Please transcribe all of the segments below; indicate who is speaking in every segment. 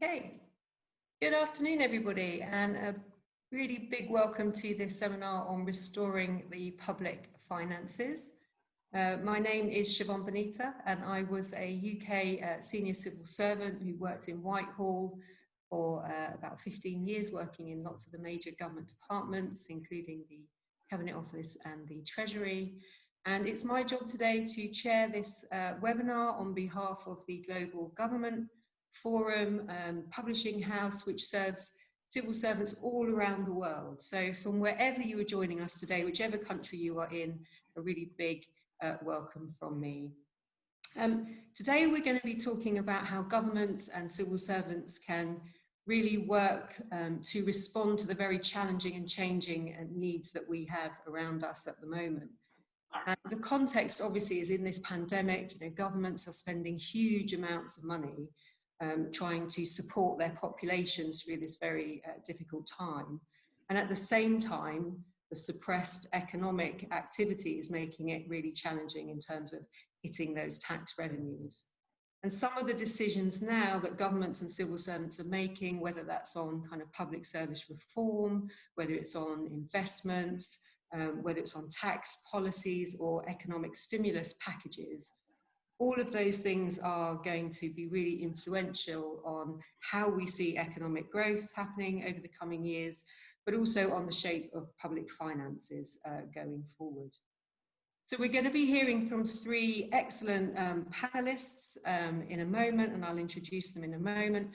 Speaker 1: Okay, good afternoon everybody, and a really big welcome to this seminar on restoring the public finances. My name is Siobhan Bonita, and I was a UK senior civil servant who worked in Whitehall for about 15 years, working in lots of the major government departments, including the Cabinet Office and the Treasury. And it's my job today to chair this webinar on behalf of the Global Government Forum publishing house, which serves civil servants all around the world. So from wherever you are joining us today, whichever country you are in, a really big welcome from me. Today we're going to be talking about how governments and civil servants can really work to respond to the very challenging and changing needs that we have around us at the moment. And the context obviously is in this pandemic. Governments are spending huge amounts of money trying to support their populations through this very difficult time. And at the same time, the suppressed economic activity is making it really challenging in terms of hitting those tax revenues. And some of the decisions now that governments and civil servants are making, whether that's on kind of public service reform, whether it's on investments, whether it's on tax policies or economic stimulus packages, all of those things are going to be really influential on how we see economic growth happening over the coming years, but also on the shape of public finances going forward. So we're going to be hearing from three excellent panelists in a moment, and I'll introduce them in a moment.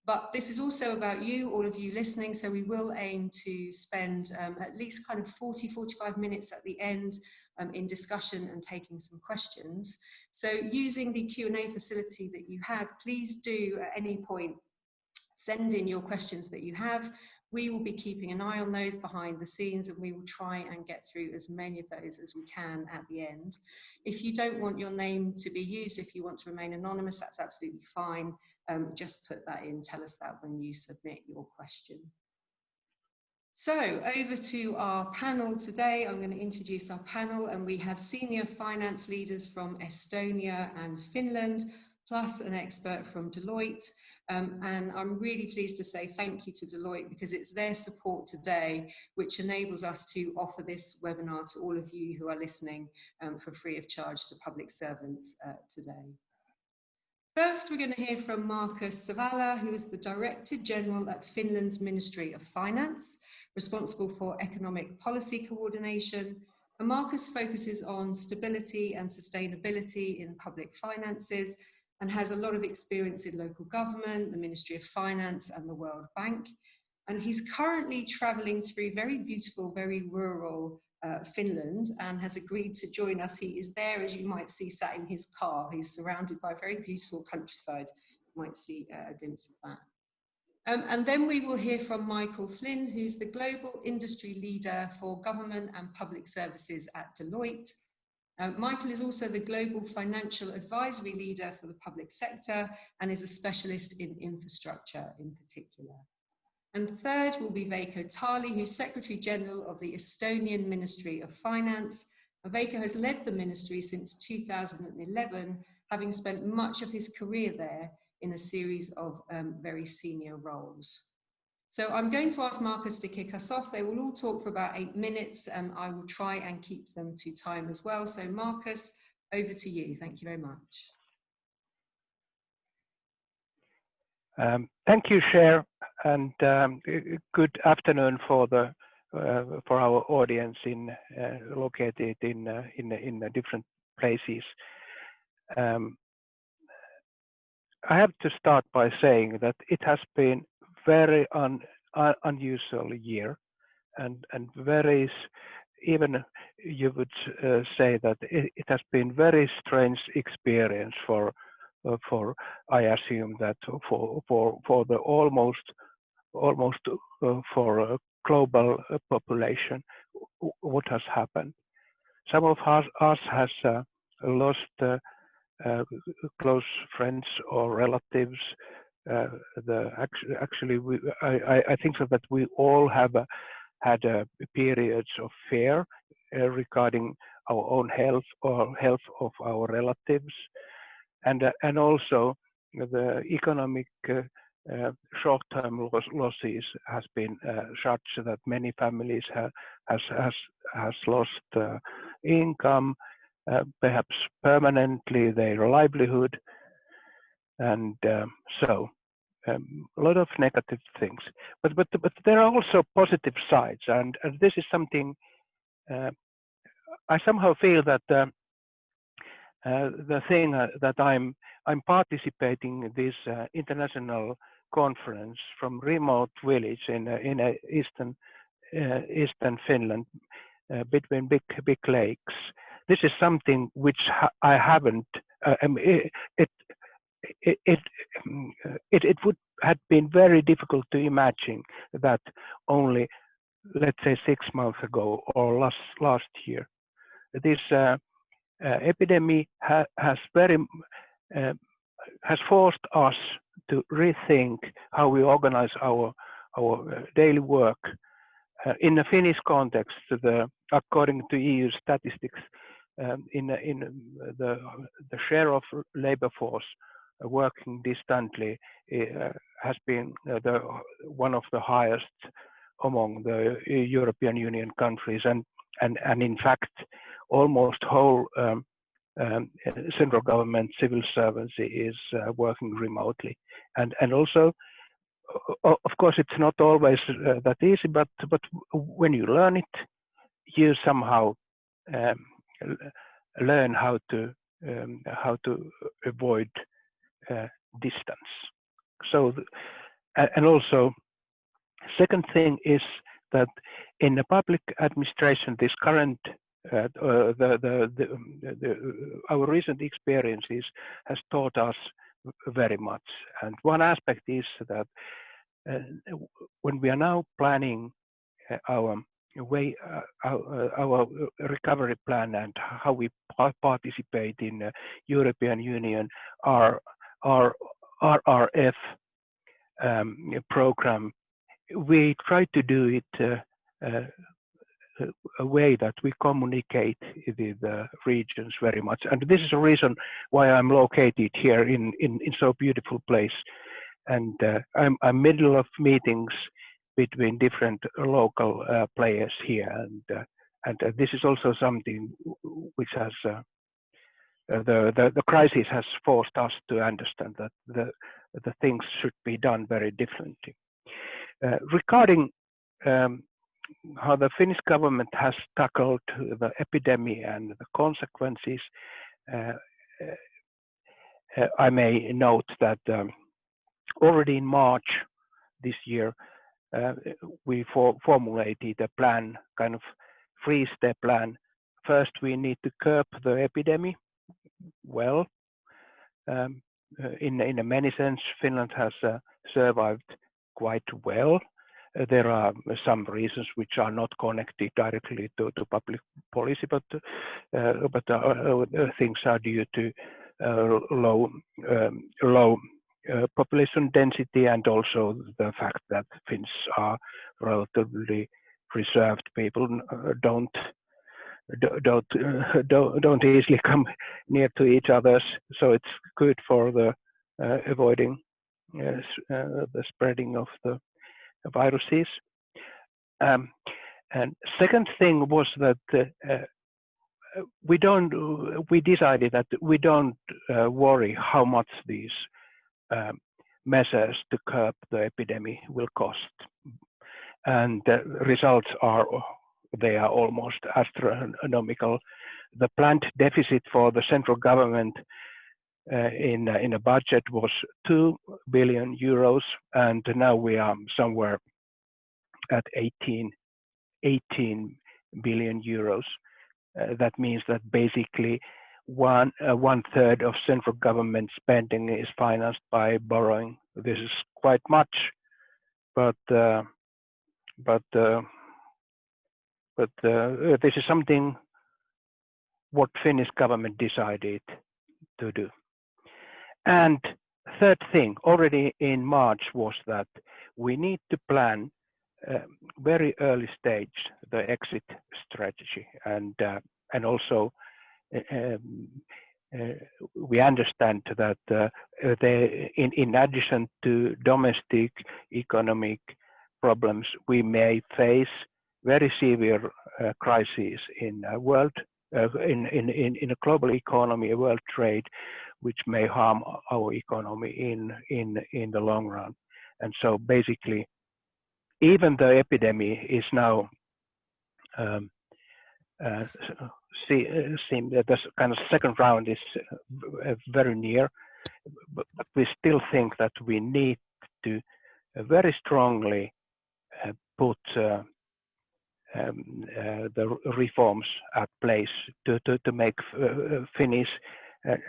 Speaker 1: But this is also about you, all of you listening, so we will aim to spend at least kind of 40-45 minutes at the end in discussion and taking some questions. So using the Q&A facility that you have, please do at any point send in your questions that you have. We will be keeping an eye on those behind the scenes, and we will try and get through as many of those as we can at the end. If you don't want your name to be used, if you want to remain anonymous, that's absolutely fine. Just put that in, tell us that when you submit your question. So over to our panel today. I'm going to introduce our panel, and we have senior finance leaders from Estonia and Finland, plus an expert from Deloitte. And I'm really pleased to say thank you to Deloitte, because it's their support today which enables us to offer this webinar to all of you who are listening for free of charge to public servants today. First, we're going to hear from Markus Savala, who is the Director General at Finland's Ministry of Finance, responsible for economic policy coordination. And Markus focuses on stability and sustainability in public finances and has a lot of experience in local government, the Ministry of Finance and the World Bank. And he's currently traveling through very beautiful, very rural Finland, and has agreed to join us. He is there, as you might see, sat in his car. He's surrounded by very beautiful countryside. You might see a glimpse of that. And then we will hear from Michael Flynn, who's the Global Industry Leader for Government and Public Services at Deloitte. Michael is also the Global Financial Advisory Leader for the public sector and is a specialist in infrastructure in particular. And third will be Veikko Tali, who's Secretary General of the Estonian Ministry of Finance. Veikko has led the ministry since 2011, having spent much of his career there in a series of very senior roles. So I'm going to ask Markus to kick us off. They will all talk for about 8 minutes, and I will try and keep them to time as well. So Markus, over to you. Thank you very much.
Speaker 2: Thank you, Cher, and good afternoon for our audience located in different places. I have to start by saying that it has been very unusual year, and very, even you would say that it has been very strange experience for I assume that for the almost for a global population, what has happened. Some of us has lost close friends or relatives. Actually, I think so that we all have had periods of fear regarding our own health or health of our relatives, and also the economic short-term losses has been such that many families has lost income, perhaps permanently their livelihood, and so a lot of negative things. But there are also positive sides, and this is something I somehow feel that the thing that I'm participating in this international conference from remote village in eastern Finland, between big lakes. This is something which I haven't. It would have been very difficult to imagine that only, let's say, 6 months ago or last year. This epidemic has forced us to rethink how we organize our daily work. In the Finnish context, according to EU statistics, in the share of labor force working distantly has been one of the highest among the European Union countries, and in fact, almost whole central government civil servants is working remotely, and also, of course, it's not always that easy, but when you learn it, you somehow learn how to avoid distance. So, and also, second thing is that in the public administration, this current our recent experiences has taught us very much. And one aspect is that when we are now planning our recovery plan and how we participate in the European Union RRF program, we try to do it a way that we communicate with the regions very much. And this is a reason why I'm located here in so beautiful place. And I'm middle of meetings between different local players here. And this is also something which has the crisis has forced us to understand that the things should be done very differently. Regarding how the Finnish government has tackled the epidemic and the consequences, I may note that already in March this year, we formulated a plan, kind of three-step plan. First, we need to curb the epidemic. Well, in many sense, Finland has survived quite well. There are some reasons which are not connected directly to public policy, but things are due to low population density, and also the fact that Finns are relatively reserved people, don't easily come near to each other, so it's good for the avoiding the spreading of the viruses. And second thing was that we decided that we don't worry how much these measures to curb the epidemic will cost, and the results are almost astronomical. The planned deficit for the central government in a budget was 2 billion euros, and now we are somewhere at 18 billion euros. That means that basically one third of central government spending is financed by borrowing. This is quite much, but this is something what Finnish government decided to do. And third thing, already in March, was that we need to plan very early stage the exit strategy, and also we understand that in addition to domestic economic problems, we may face very severe crises in a world, in a global economy, a world trade, which may harm our economy in the long run. And so basically, even the epidemic is now seem that the kind of second round is very near, but we still think that we need to very strongly put the reforms at place to make Finnish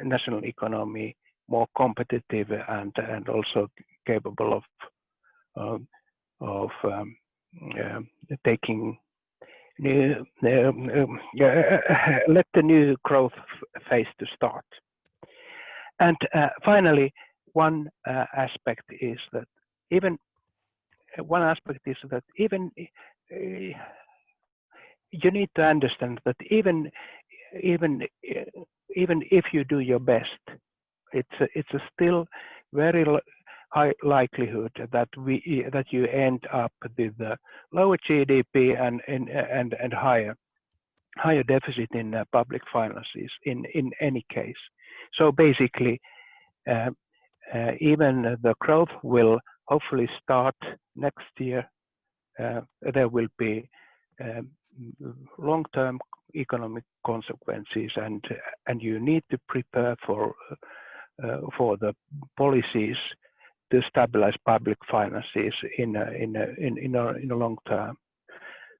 Speaker 2: national economy more competitive and also capable of taking let the new growth phase to start. And finally, one aspect is that even you need to understand that even if you do your best, it's a still very high likelihood that you end up with lower GDP and higher deficit in public finances in any case. So basically, even the growth will hopefully start next year. There will be long-term economic consequences, and you need to prepare for the policies to stabilize public finances in a long term.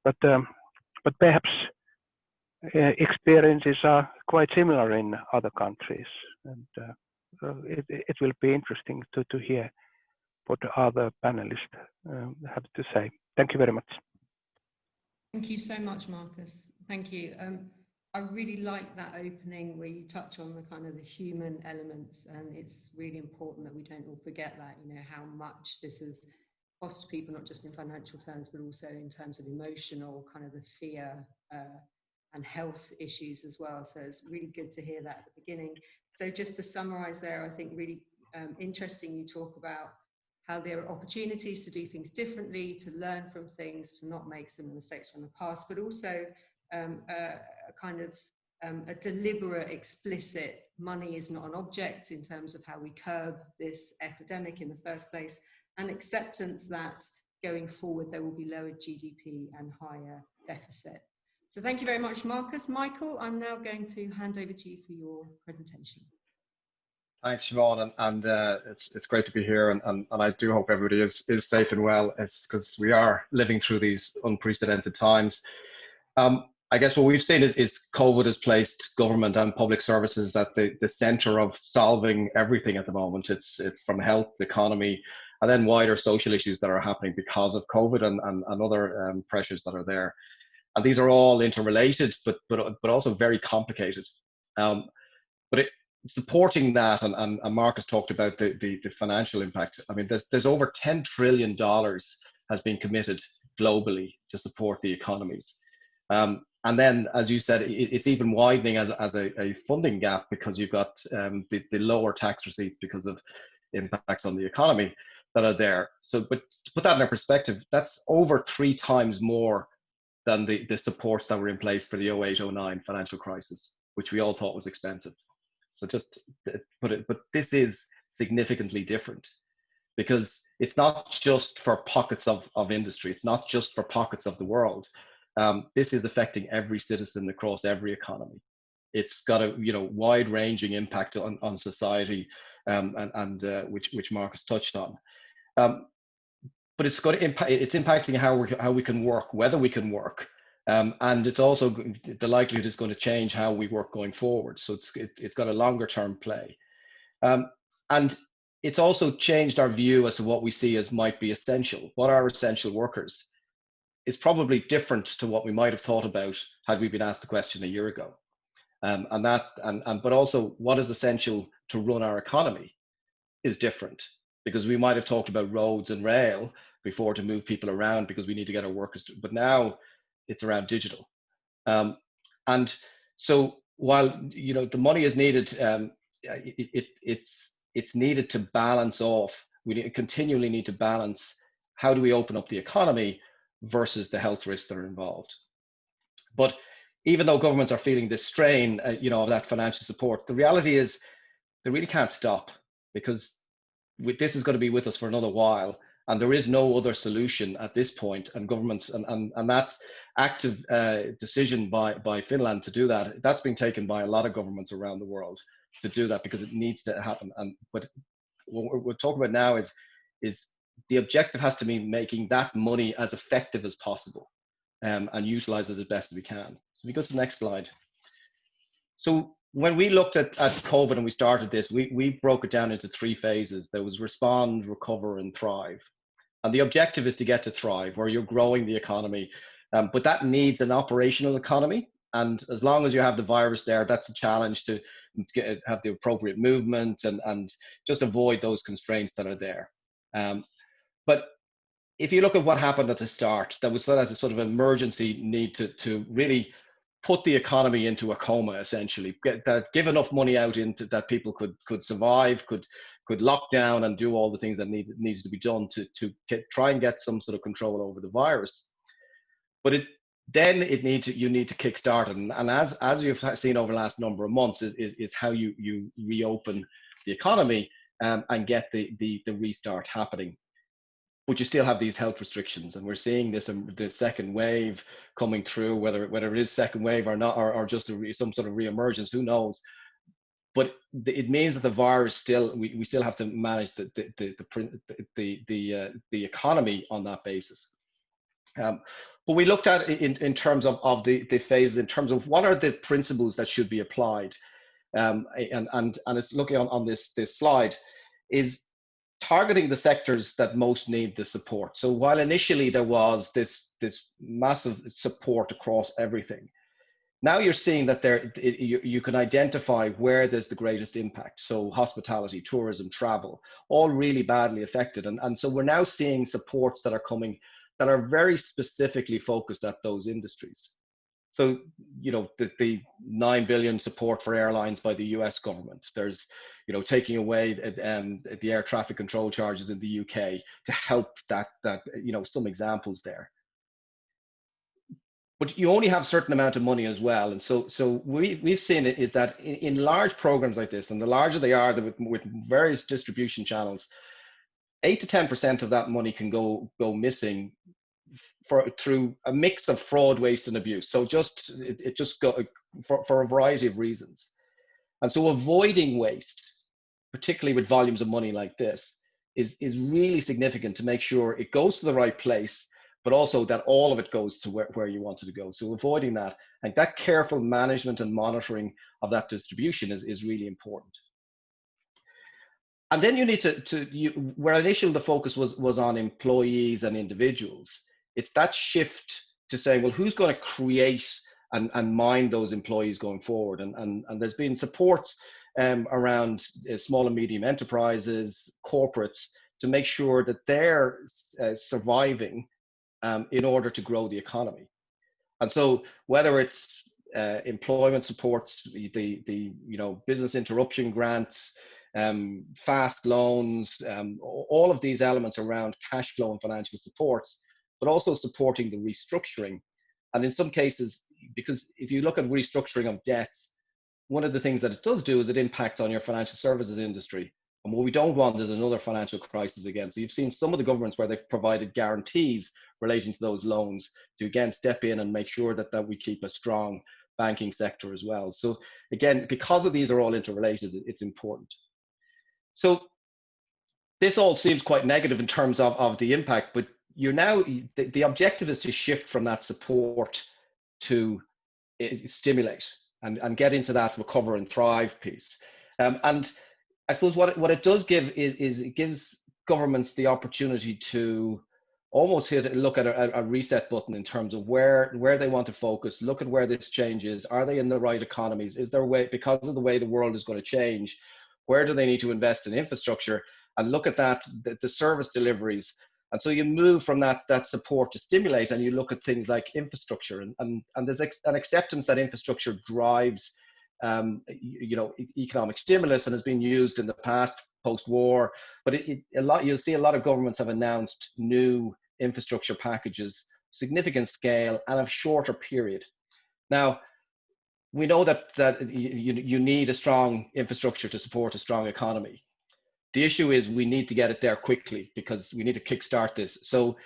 Speaker 2: But perhaps experiences are quite similar in other countries, and it will be interesting to hear what the other panelists have to say. Thank you very much.
Speaker 1: Thank you so much, Markus. Thank you. I really like that opening where you touch on the kind of the human elements, and it's really important that we don't all forget that, you know, how much this has cost people, not just in financial terms, but also in terms of emotional, kind of the fear and health issues as well. So it's really good to hear that at the beginning. So just to summarize there, I think really interesting you talk about how there are opportunities to do things differently, to learn from things, to not make similar mistakes from the past, but also a kind of a deliberate, explicit money is not an object in terms of how we curb this epidemic in the first place, and acceptance that going forward there will be lower GDP and higher deficit. So thank you very much, Markus. Michael, I'm now going to hand over to you for your presentation.
Speaker 3: Thanks, Siobhan, and it's great to be here, and I do hope everybody is safe and well. It's because we are living through these unprecedented times. I guess what we've seen is COVID has placed government and public services at the center of solving everything at the moment. It's from health, economy, and then wider social issues that are happening because of COVID and other pressures that are there. And these are all interrelated, but also very complicated. But supporting that, and Markus talked about the financial impact. I mean, there's over $10 trillion has been committed globally to support the economies. And then, as you said, it's even widening as a funding gap because you've got the lower tax receipts because of impacts on the economy that are there. So, but to put that in perspective, that's over 3 times more than the supports that were in place for the 08-09 financial crisis, which we all thought was expensive. So just put it, but this is significantly different because it's not just for pockets of industry. It's not just for pockets of the world. This is affecting every citizen across every economy. It's got a wide-ranging impact on society, which Markus touched on. But it's got to impact. It's impacting how we can work, whether we can work, and it's also the likelihood is going to change how we work going forward. So it's got a longer-term play, and it's also changed our view as to what we see as might be essential. What are essential workers? Is probably different to what we might have thought about had we been asked the question a year ago. But also what is essential to run our economy is different because we might have talked about roads and rail before to move people around because we need to get our workers, but now it's around digital. And so while the money is needed, it's needed to balance off. We continually need to balance how do we open up the economy versus the health risks that are involved. But even though governments are feeling this strain, of that financial support, the reality is they really can't stop, because this is going to be with us for another while, and there is no other solution at this point. And governments and that active decision by Finland to do that, that's been taken by a lot of governments around the world to do that, because it needs to happen. But what we're talking about now is the objective has to be making that money as effective as possible, and utilize it as best as we can. So if we go to the next slide. So when we looked at COVID and we started this, we broke it down into 3 phases. There was respond, recover, and thrive. And the objective is to get to thrive, where you're growing the economy. But that needs an operational economy. And as long as you have the virus there, that's a challenge to have the appropriate movement and just avoid those constraints that are there. But if you look at what happened at the start, that was a sort of emergency need to really put the economy into a coma, essentially, give enough money out into that people could survive, could lock down and do all the things that needs to be done to try and get some sort of control over the virus. But you need to kickstart it, and as you've seen over the last number of months, is how you reopen the economy and get the restart happening. But you still have these health restrictions, and we're seeing the second wave coming through. Whether it is second wave or not, or just some sort of reemergence, who knows? But it means that the virus we still have to manage the economy on that basis. But we looked at it in terms of the phases, in terms of what are the principles that should be applied, and it's looking on this slide is targeting the sectors that most need the support. So while initially there was this massive support across everything, now you're seeing that you can identify where there's the greatest impact. So hospitality, tourism, travel, all really badly affected. And so we're now seeing supports that are coming that are very specifically focused at those industries. So, the 9 billion support for airlines by the US government. There's, taking away the air traffic control charges in the UK to help that some examples there. But you only have a certain amount of money as well. And so we've seen it is that in large programs like this, and the larger they are with various distribution channels, 8 to 10% of that money can go missing through a mix of fraud, waste, and abuse. So it just go for a variety of reasons. And so avoiding waste, particularly with volumes of money like this, is really significant to make sure it goes to the right place, but also that all of it goes to where you want it to go. So avoiding that, and that careful management and monitoring of that distribution is really important. And then you need where initially the focus was on employees and individuals, it's that shift to say, well, who's going to create and mind those employees going forward? And there's been supports around small and medium enterprises, corporates, to make sure that they're surviving in order to grow the economy. And so whether it's employment supports, the business interruption grants, fast loans, all of these elements around cash flow and financial supports, but also supporting the restructuring. And in some cases, because if you look at restructuring of debts, one of the things that it does do is it impacts on your financial services industry. And what we don't want is another financial crisis again. So you've seen some of the governments where they've provided guarantees relating to those loans to again step in and make sure that we keep a strong banking sector as well. So again, because of these are all interrelated, it's important. So this all seems quite negative in terms of the impact, but the objective is to shift from that support to stimulate and get into that recover and thrive piece. And I suppose what it does give is it gives governments the opportunity to almost look at a reset button in terms of where they want to focus, look at where this change is. Are they in the right economies? Is there a way, because of the way the world is going to change, where do they need to invest in infrastructure? And look at that, the service deliveries. And so you move from that support to stimulate, and you look at things like infrastructure, and there's an acceptance that infrastructure drives economic stimulus and has been used in the past post-war. But you'll see a lot of governments have announced new infrastructure packages, significant scale, and of shorter period. Now, we know that you need a strong infrastructure to support a strong economy. The issue is we need to get it there quickly because we need to kickstart this. So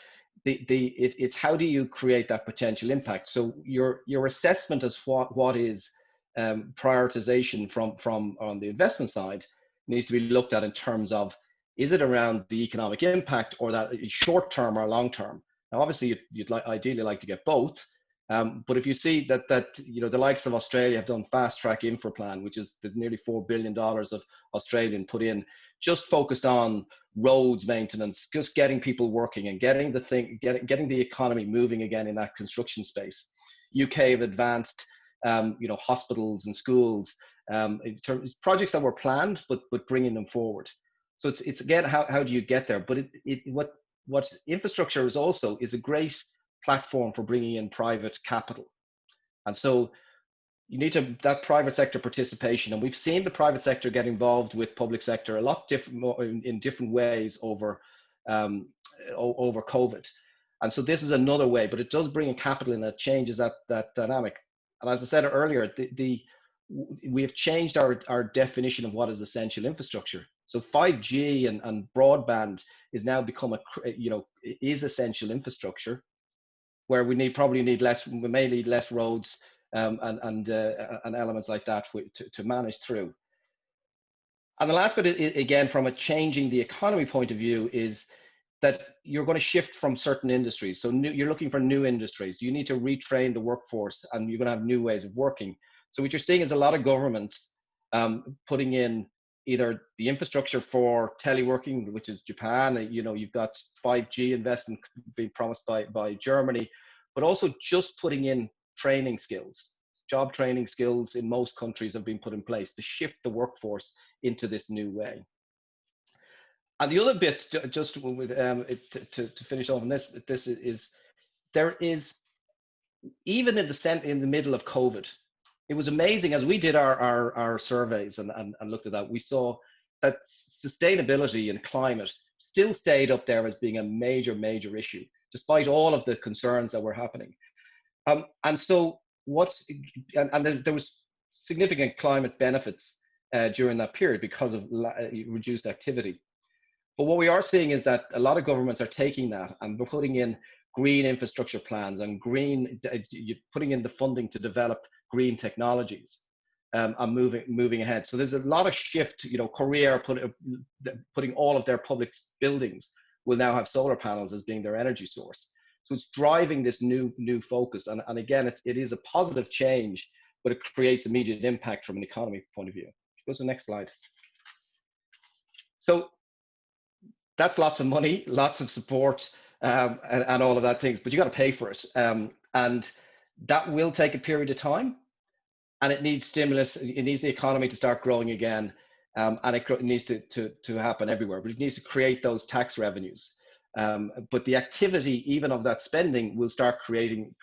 Speaker 3: it's how do you create that potential impact? So your assessment as what is prioritization from on the investment side needs to be looked at in terms of, is it around the economic impact or that short term or long term? Now, obviously, you'd ideally like to get both. But if you see that the likes of Australia have done fast track infra plan, which is there's nearly $4 billion of Australian put in, just focused on roads maintenance, just getting people working and getting the economy moving again in that construction space. UK have advanced, hospitals and schools, in terms of projects that were planned, but bringing them forward. So it's again, how do you get there? But what infrastructure is also is a great platform for bringing in private capital. And so you need that private sector participation. And we've seen the private sector get involved with public sector a lot in different ways over COVID. And so this is another way, but it does bring in capital and that changes that dynamic. And as I said earlier, we have changed our definition of what is essential infrastructure. So 5G and broadband is now become is essential infrastructure, where we may need less roads and elements like that to manage through. And the last bit, again, from a changing the economy point of view, is that you're going to shift from certain industries. So you're looking for new industries. You need to retrain the workforce, and you're going to have new ways of working. So what you're seeing is a lot of governments putting in either the infrastructure for teleworking, which is Japan. You've got 5G investment being promised by Germany, but also just putting in training skills. Job training skills in most countries have been put in place to shift the workforce into this new way. And the other bit, just with to finish off on this is there is, even in the middle of COVID, it was amazing as we did our surveys and looked at that, we saw that sustainability and climate still stayed up there as being a major issue, despite all of the concerns that were happening. And so there was significant climate benefits during that period because of reduced activity. But what we are seeing is that a lot of governments are taking that and we're putting in green infrastructure plans and putting in the funding to develop green technologies and moving ahead. So there's a lot of shift. Korea putting all of their public buildings will now have solar panels as being their energy source. So it's driving this new focus. And again, it is a positive change, but it creates immediate impact from an economy point of view. Go to the next slide. So that's lots of money, lots of support, and all of that things, but you got to pay for it. And that will take a period of time, and it needs stimulus. It needs the economy to start growing again, and it needs to happen everywhere, but it needs to create those tax revenues. But the activity, even of that spending, will start creating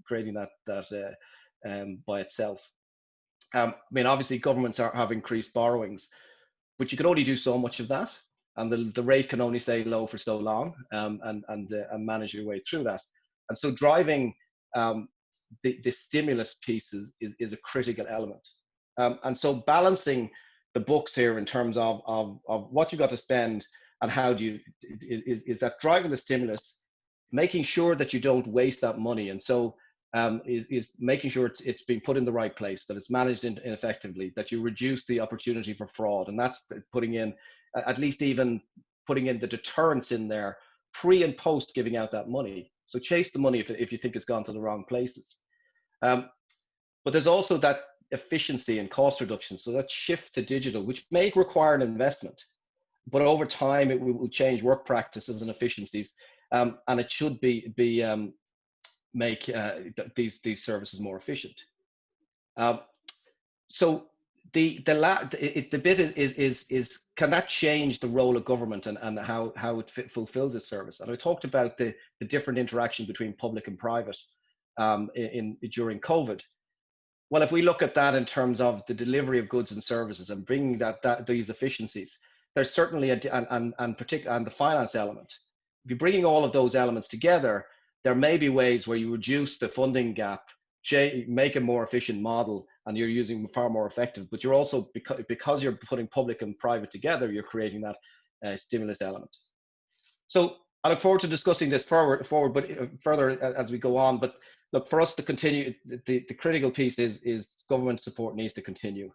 Speaker 3: that by itself. Obviously governments have increased borrowings, but you can only do so much of that. And the rate can only stay low for so long, and manage your way through that. And so driving the stimulus piece is a critical element. And so balancing the books here in terms of what you got to spend and how do you, is that driving the stimulus, making sure that you don't waste that money. And so is making sure it's being put in the right place, that it's managed effectively, that you reduce the opportunity for fraud. And that's putting in, at least even putting in the deterrence in there, pre and post giving out that money. So chase the money if you think it's gone to the wrong places. But there's also that efficiency and cost reduction. So that shift to digital, which may require an investment, but over time it will change work practices and efficiencies, and it should make these services more efficient. So the bit is can that change the role of government and how it fulfills its service? And I talked about the different interaction between public and private during COVID. Well, if we look at that in terms of the delivery of goods and services and bringing these efficiencies, there's certainly and the finance element. If you're bringing all of those elements together, there may be ways where you reduce the funding gap, make a more efficient model, and you're using far more effective. But you're also, because you're putting public and private together, you're creating that stimulus element. So I look forward to discussing this further, but further as we go on. But look, for us to continue, the critical piece is government support needs to continue.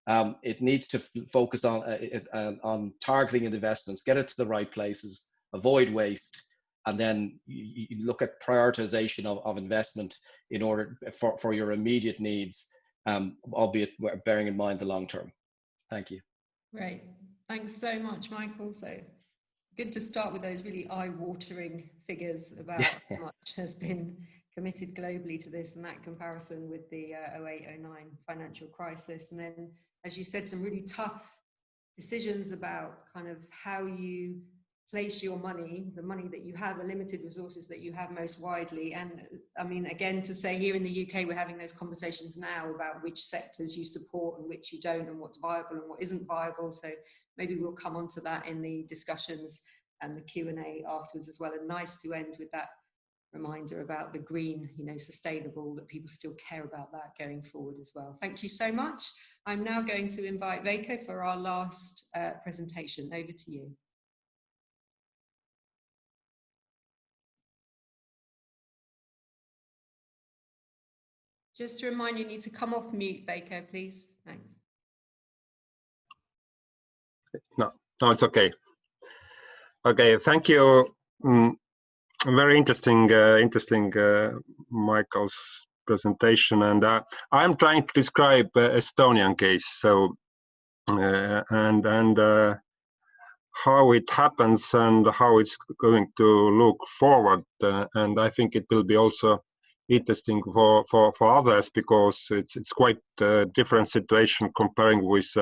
Speaker 3: It needs to focus on targeting investments, get it to the right places, avoid waste, and then you look at prioritization of investment in order for your immediate needs, albeit bearing in mind the long term. Thank you.
Speaker 1: Great. Thanks so much, Michael. So good to start with those really eye-watering figures about how much has been committed globally to this, and that comparison with the 08-09 financial crisis. And then, as you said, some really tough decisions about kind of how you place your money, the money that you have, the limited resources that you have most widely. And I mean, again, to say here in the UK, we're having those conversations now about which sectors you support and which you don't, and what's viable and what isn't viable. So maybe we'll come on to that in the discussions and the Q&A afterwards as well. And nice to end with that reminder about the green, sustainable, that people still care about that going forward as well. Thank you so much. I'm now going to invite Veiko for our last presentation. Over to you. Just to remind you, need to come off mute, Veiko, please. Thanks.
Speaker 4: No, it's okay. Okay, thank you. Very interesting, Michael's presentation, and I'm trying to describe Estonian case. So and how it happens and how it's going to look forward, and I think it will be also interesting for others, because it's quite a different situation comparing with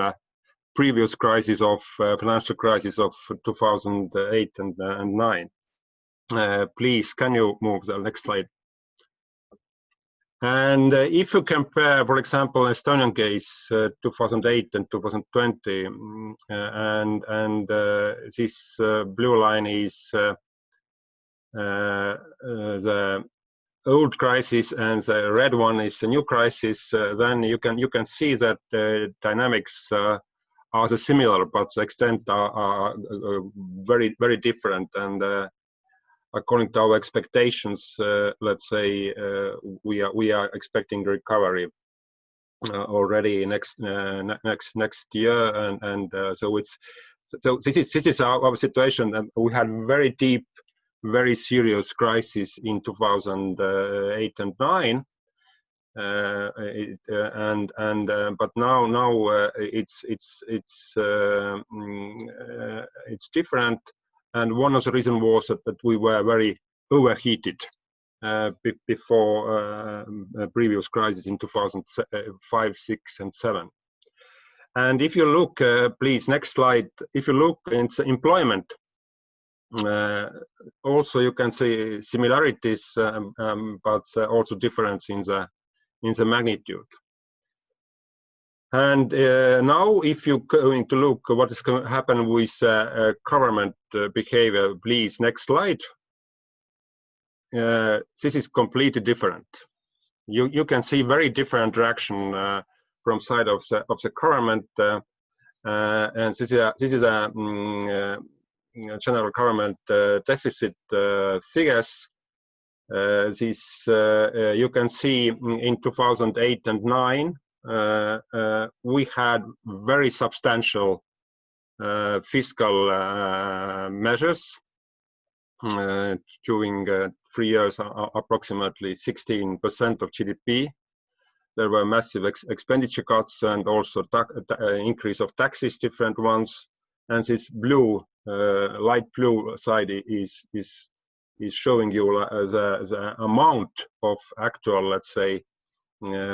Speaker 4: previous crisis of financial crisis of 2008 and 9. Please, can you move the next slide? And if you compare, for example, Estonian case 2008 and 2020, and this blue line is the old crisis, and the red one is the new crisis, then you can see that the dynamics are similar, but the extent are very, very different. And according to our expectations, let's say we are expecting recovery already next year, and so this is our situation. And we had very deep, very serious crisis in 2008 and 9, but now it's different. And one of the reasons was that we were very overheated before previous crisis in 2005, 6, and 7. And if you look, please, next slide. If you look into employment, also you can see similarities, but also difference in the magnitude. And now, if you're going to look what is going to happen with government behavior, please, next slide. This is completely different. You can see very different reaction from side of the government, and this is a general government deficit figures. You can see in 2008 and 9. We had very substantial fiscal measures during 3 years, approximately 16% of GDP. There were massive expenditure cuts and also increase of taxes, different ones. And this blue, light blue side is showing you the amount of actual, let's say,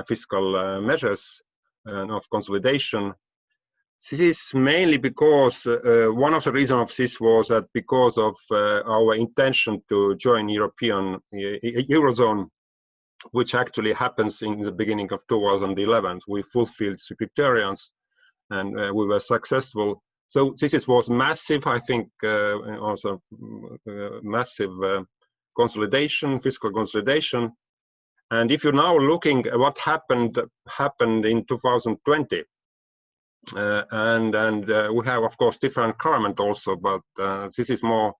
Speaker 4: fiscal measures and of consolidation. This is mainly because one of the reasons of this was that because of our intention to join Eurozone which actually happens in the beginning of 2011. We fulfilled the criteria and we were successful. So this was massive, I think, also massive consolidation, fiscal consolidation. And if you're now looking at what happened in 2020, and we have, of course, different environment also, but this is more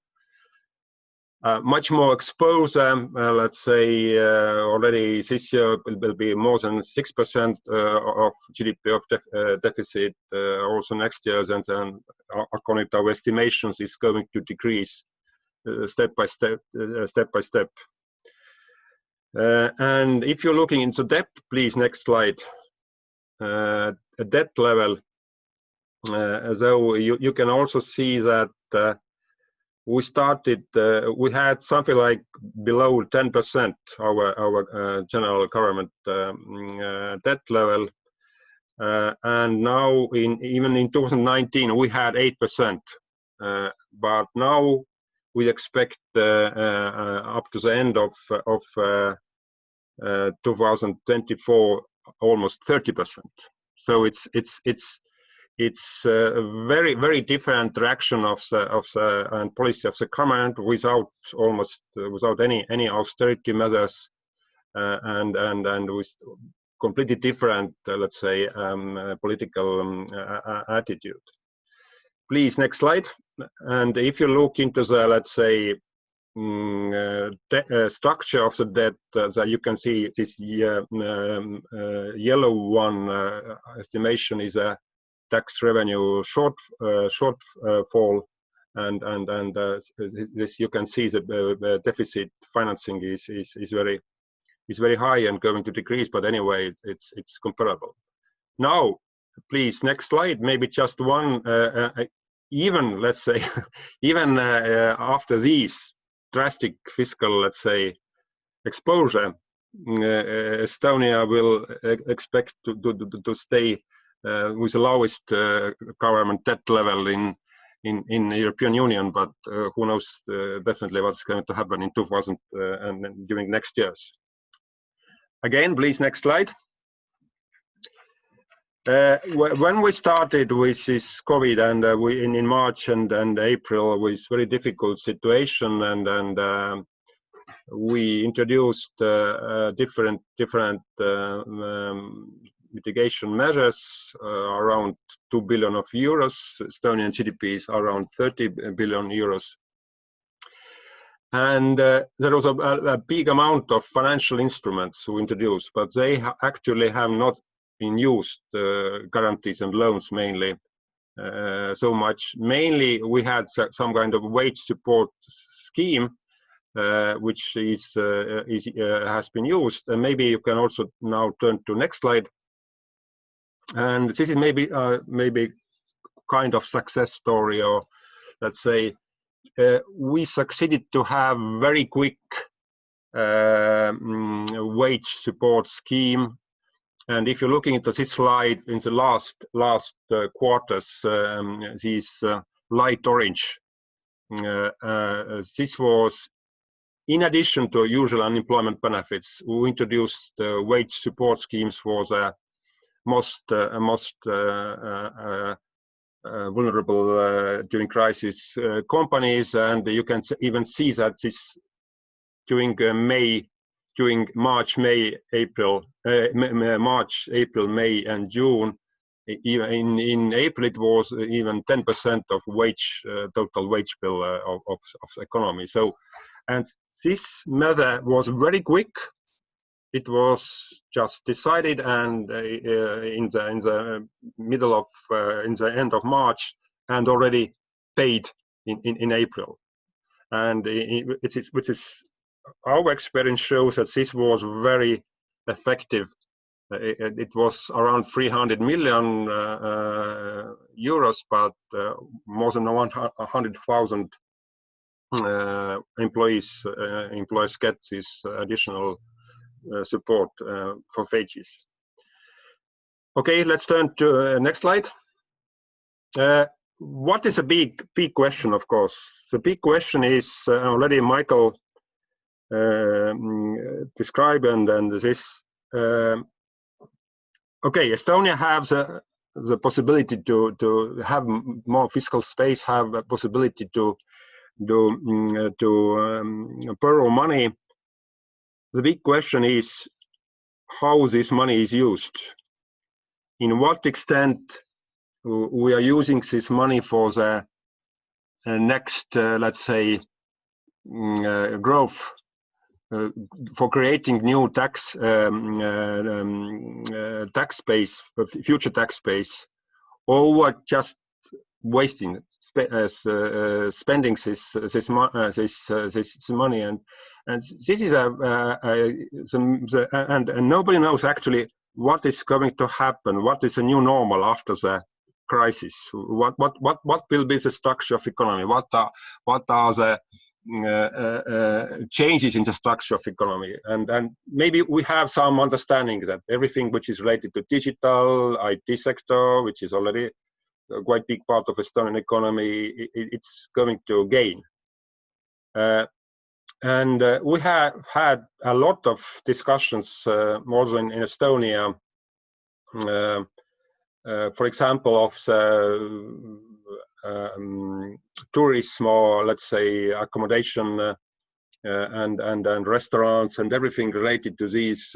Speaker 4: much more exposed. Let's say already this year will be more than 6% of GDP of deficit. Also next year, and then according to our estimations, is going to decrease step by step. And if you're looking into debt, please, next slide. Debt level. So you can also see that we started. We had something like below 10% our general government debt level, and now even in 2019 we had 8%. But now we expect up to the end of 2024 almost 30%. So it's a very, very different direction of the and policy of the government without any austerity measures, and with completely different, let's say, political attitude. Please, next slide. And if you look into the, let's say, structure of the debt, that you can see this yellow one estimation is a tax revenue shortfall, and this you can see the deficit financing is very high and going to decrease. But anyway, it's comparable. Now, please, next slide. Maybe just one. Even, let's say, even after these drastic fiscal, let's say, exposure, Estonia will expect to stay with the lowest government debt level in the European Union, but who knows definitely what's going to happen in 2000 and during next years. Again, please, next slide. When we started with this COVID, and we in March and April, with very difficult situation, and we introduced different mitigation measures, around 2 billion of euros. Estonian GDP is around 30 billion euros. And there was a big amount of financial instruments we introduced, but they actually have not been used, guarantees and loans mainly, so much. Mainly we had some kind of wage support scheme, which has been used. And maybe you can also now turn to next slide. And this is maybe kind of success story, or let's say we succeeded to have very quick wage support scheme. And if you're looking into this slide, in the last quarters, these light orange, this was in addition to usual unemployment benefits. We introduced wage support schemes for the most vulnerable during crisis companies, and you can even see that this during March, April, May, and June. Even in April, it was even 10% of total wage bill of the economy. So, and this measure was very quick. It was just decided, and in the middle of in the end of March, and already paid in April. And which is our experience shows that this was very effective. It was around 300 million euros, but more than 100,000 employees get this additional support for wages. Okay, let's turn to next slide. What is a big question? Of course, the big question is already Michael describe, and this. Okay, Estonia has the possibility to have more fiscal space, have a possibility to borrow money. The big question is how this money is used. In what extent we are using this money for the next, let's say, growth, for creating new tax base, future tax base, or what just wasting, spending this money, and this is and nobody knows actually what is going to happen, what is a new normal after the crisis, what will be the structure of economy, what are the changes in the structure of economy, and maybe we have some understanding that everything which is related to digital, IT sector, which is already a quite big part of Estonian economy, it's going to gain. And we have had a lot of discussions also in Estonia, for example, of the tourism, or let's say accommodation and restaurants and everything related to these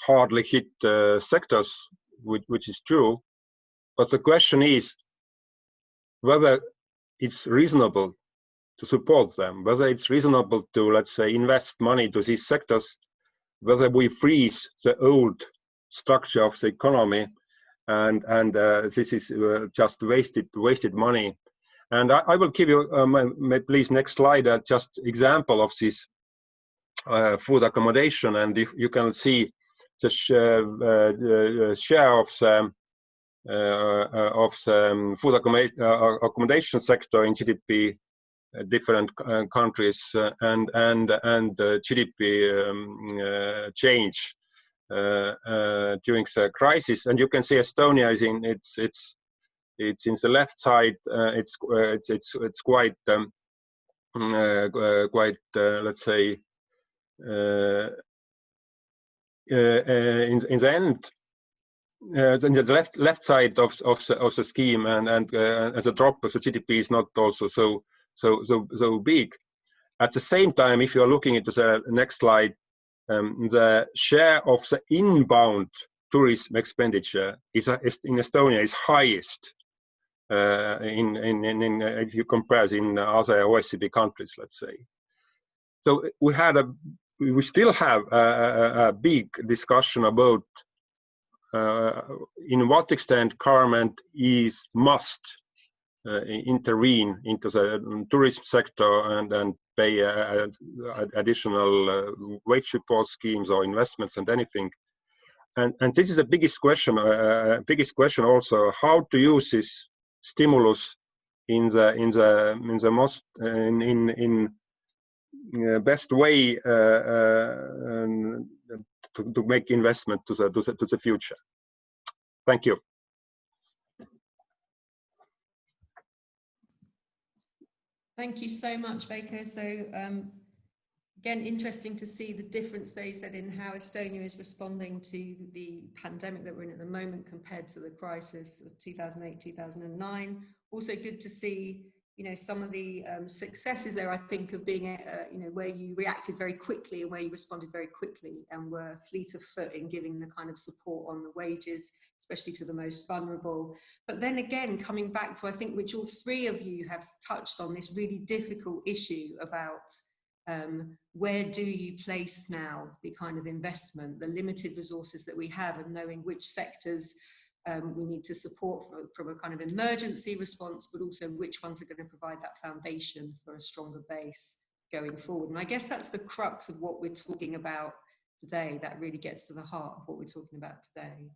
Speaker 4: hardly hit sectors, which is true. But the question is whether it's reasonable to support them, whether it's reasonable to, let's say, invest money to these sectors, whether we freeze the old structure of the economy, and this is just wasted money. And I will give you, please, next slide, just example of this food accommodation, and if you can see the share of the food accommodation sector in GDP, different countries, and GDP change during the crisis. And you can see Estonia is in it's in the left side. It's quite let's say in the end. In the left side of the scheme, and the drop of the GDP is not also so big. At the same time, if you are looking into the next slide, the share of the inbound tourism expenditure is in Estonia is highest if you compare in other OECD countries, let's say. So we still have a big discussion about in what extent government must intervene into the tourism sector and pay additional wage support schemes or investments and anything. And this is the biggest question. Also, how to use this stimulus in the most best way to make investment to the future. Thank you.
Speaker 1: Thank you so much, Veiko. So again, interesting to see the difference they said in how Estonia is responding to the pandemic that we're in at the moment compared to the crisis of 2008, 2009. Also good to see, some of the successes there, I think, of being, where you reacted very quickly and where you responded very quickly and were fleet of foot in giving the kind of support on the wages, especially to the most vulnerable. But then again, coming back to, I think, which all three of you have touched on, this really difficult issue about where do you place now the kind of investment, the limited resources that we have, and knowing which sectors we need to support from a kind of emergency response, but also which ones are going to provide that foundation for a stronger base going forward. And I guess that's the crux of what we're talking about today. That really gets to the heart of what we're talking about today.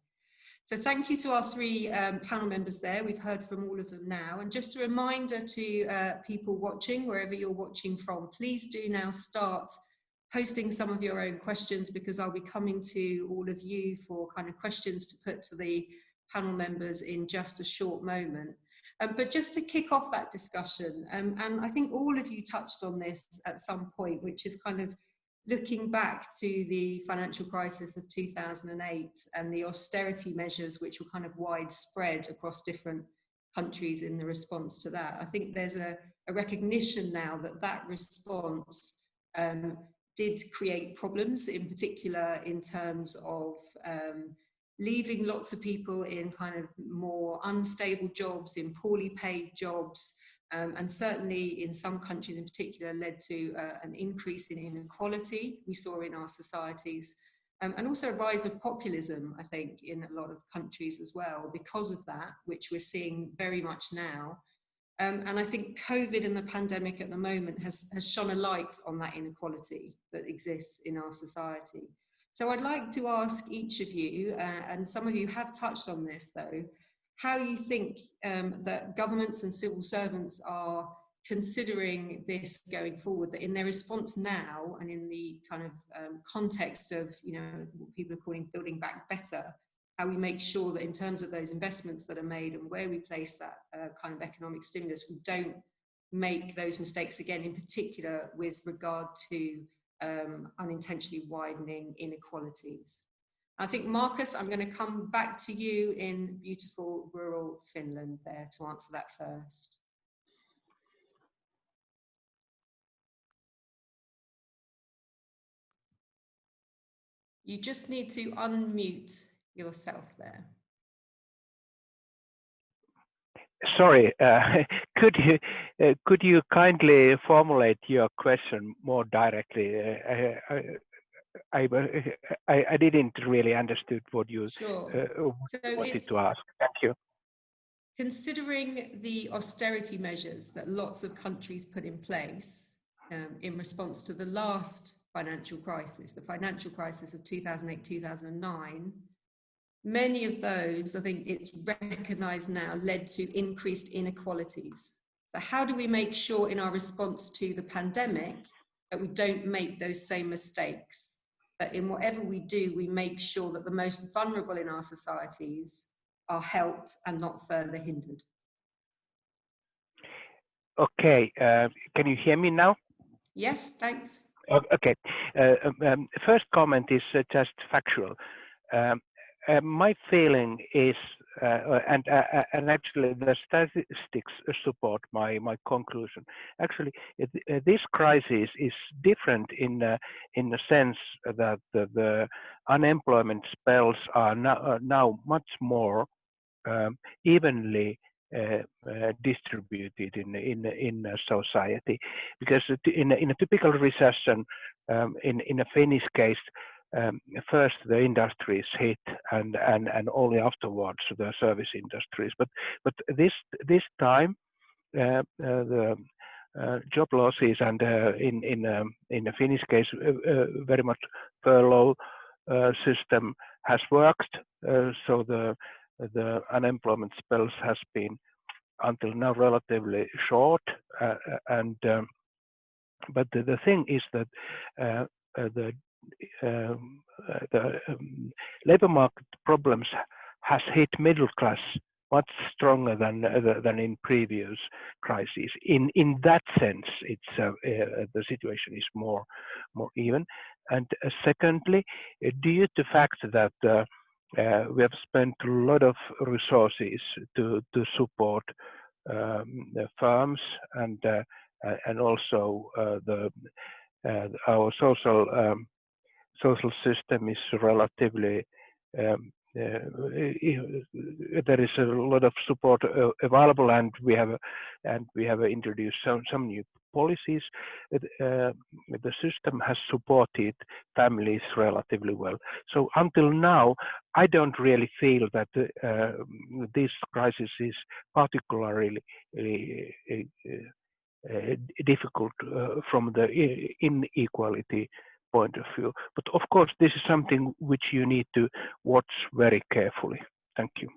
Speaker 1: So thank you to our three panel members there. We've heard from all of them now. And just a reminder to people watching, wherever you're watching from, please do now start posting some of your own questions, because I'll be coming to all of you for kind of questions to put to the panel members in just a short moment. But just to kick off that discussion, and I think all of you touched on this at some point, which is kind of looking back to the financial crisis of 2008 and the austerity measures which were kind of widespread across different countries in the response to that. I think there's a recognition now that that response did create problems, in particular in terms of leaving lots of people in kind of more unstable jobs, in poorly paid jobs, and certainly in some countries in particular led to an increase in inequality we saw in our societies, and also a rise of populism, I think, in a lot of countries as well because of that, which we're seeing very much now. And I think COVID and the pandemic at the moment has shone a light on that inequality that exists in our society. So I'd like to ask each of you, and some of you have touched on this though, how you think that governments and civil servants are considering this going forward, that in their response now and in the kind of context of, you know, what people are calling building back better, how we make sure that in terms of those investments that are made and where we place that kind of economic stimulus, we don't make those mistakes again, in particular with regard to unintentionally widening inequalities. I think, Marcus, I'm going to come back to you in beautiful rural Finland there to answer that first. You just need to unmute yourself there.
Speaker 2: Sorry, could you kindly formulate your question more directly? I didn't really understood what you wanted to ask. Thank you.
Speaker 1: Considering the austerity measures that lots of countries put in place in response to the last financial crisis, the financial crisis of 2008-2009, many of those, I think it's recognized now, led to increased inequalities. So how do we make sure in our response to the pandemic that we don't make those same mistakes? That in whatever we do, we make sure that the most vulnerable in our societies are helped and not further hindered.
Speaker 2: Okay, can you hear me now?
Speaker 1: Yes, thanks.
Speaker 2: Okay, first comment is just factual. My feeling is, and actually the statistics support my conclusion. Actually, this crisis is different in the sense that the unemployment spells are now much more evenly distributed in society, because in a typical recession, in a Finnish case, first the industries hit and only afterwards the service industries. But this time the job losses and in the Finnish case very much furlough system has worked, so the unemployment spells has been until now relatively short, but the thing is that the labor market problems has hit middle class much stronger than in previous crises. In that sense, it's the situation is more even. And secondly, due to the fact that we have spent a lot of resources to support the firms and also our social system is relatively there is a lot of support available, and we have introduced some new policies. The system has supported families relatively well. So until now, I don't really feel that this crisis is particularly difficult from the inequality point of view. But of course, this is something which you need to watch very carefully. Thank you.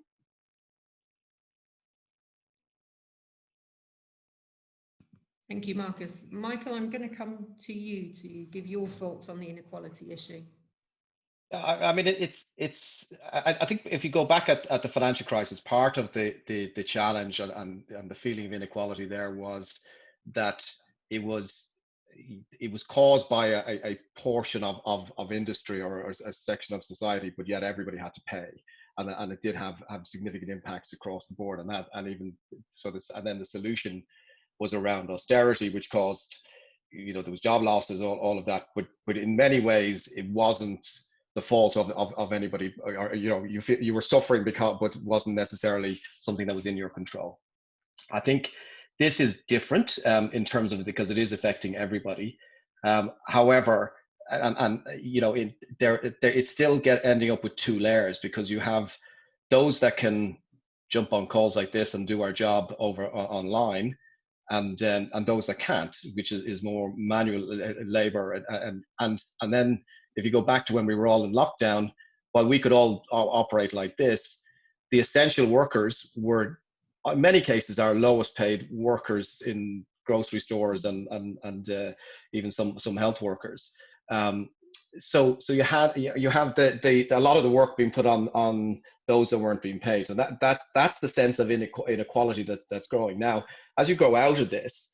Speaker 1: Thank you, Marcus. Michael, I'm going to come to you to give your thoughts on the inequality issue.
Speaker 3: I mean, I think if you go back at the financial crisis, part of the challenge and the feeling of inequality there was that it was caused by a portion of industry or a section of society, but yet everybody had to pay, and it did have significant impacts across the board, and that, and even so this, and then the solution was around austerity, which caused, there was job losses, all of that, but in many ways it wasn't the fault of anybody, or you were suffering because, but it wasn't necessarily something that was in your control. I think this is different in terms of, because it is affecting everybody. However, it's still ending up with two layers, because you have those that can jump on calls like this and do our job over online, and those that can't, which is more manual labor, and then if you go back to when we were all in lockdown, while we could all operate like this, the essential workers were, in many cases, our lowest paid workers in grocery stores and even some health workers. So you have a lot of the work being put on those that weren't being paid. So that's the sense of inequality that's growing. Now, as you grow out of this,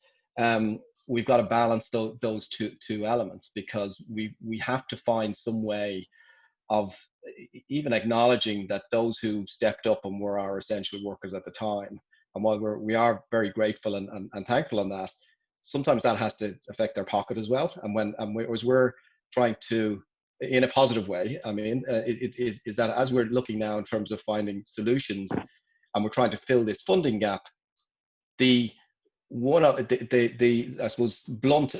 Speaker 3: we've got to balance those two elements, because we have to find some way of even acknowledging that those who stepped up and were our essential workers at the time, and while we are very grateful and thankful on that, sometimes that has to affect their pocket as well. And as we're trying to, in a positive way, I mean, it is that as we're looking now in terms of finding solutions, and we're trying to fill this funding gap, one of the I suppose blunt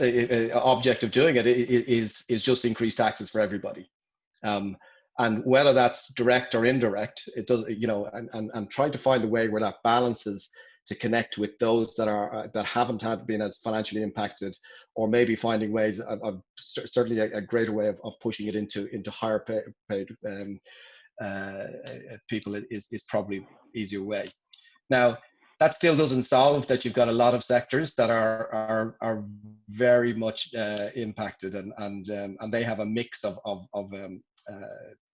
Speaker 3: object of doing it is just increased taxes for everybody, and whether that's direct or indirect, it does, and trying to find a way where that balances to connect with those that haven't been as financially impacted, or maybe finding ways of certainly a greater way of pushing it into higher paid people is probably easier way. Now, that still doesn't solve that you've got a lot of sectors that are very much impacted, and they have a mix of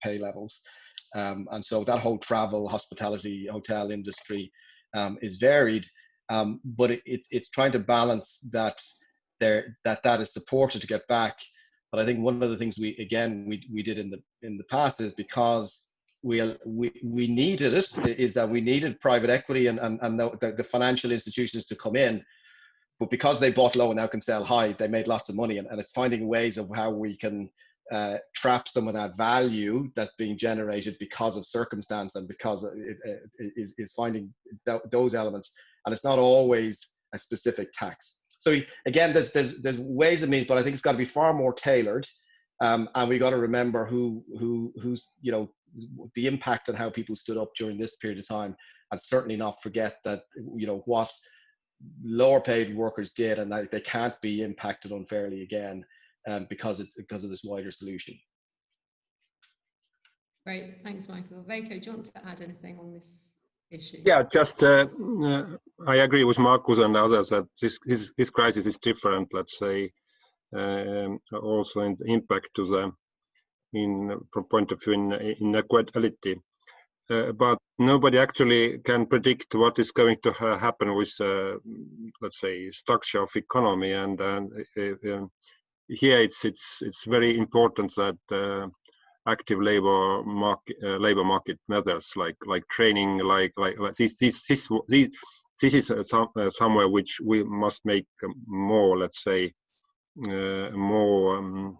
Speaker 3: pay levels, and so that whole travel, hospitality, hotel industry is varied, but it's trying to balance that is supported to get back. But I think one of the things we did in the past is, because we needed it, is that we needed private equity and the financial institutions to come in, but because they bought low and now can sell high, they made lots of money, and it's finding ways of how we can trap some of that value that's being generated because of circumstance, and because it is finding those elements, and it's not always a specific tax. So again, there's ways and means, but I think it's got to be far more tailored, and we got to remember who's the impact on how people stood up during this period of time, and certainly not forget that what lower paid workers did, and that they can't be impacted unfairly again because of this wider solution.
Speaker 1: Great, thanks, Michael. Veiko, do you want to add anything on this issue?
Speaker 4: Yeah, just I agree with Markus and others that this crisis is different, let's say, also in the impact to the from point of view in inequality. But nobody actually can predict what is going to happen with, let's say, structure of economy, and here it's very important that active labor market methods like training, like this is somewhere which we must make more, let's say, more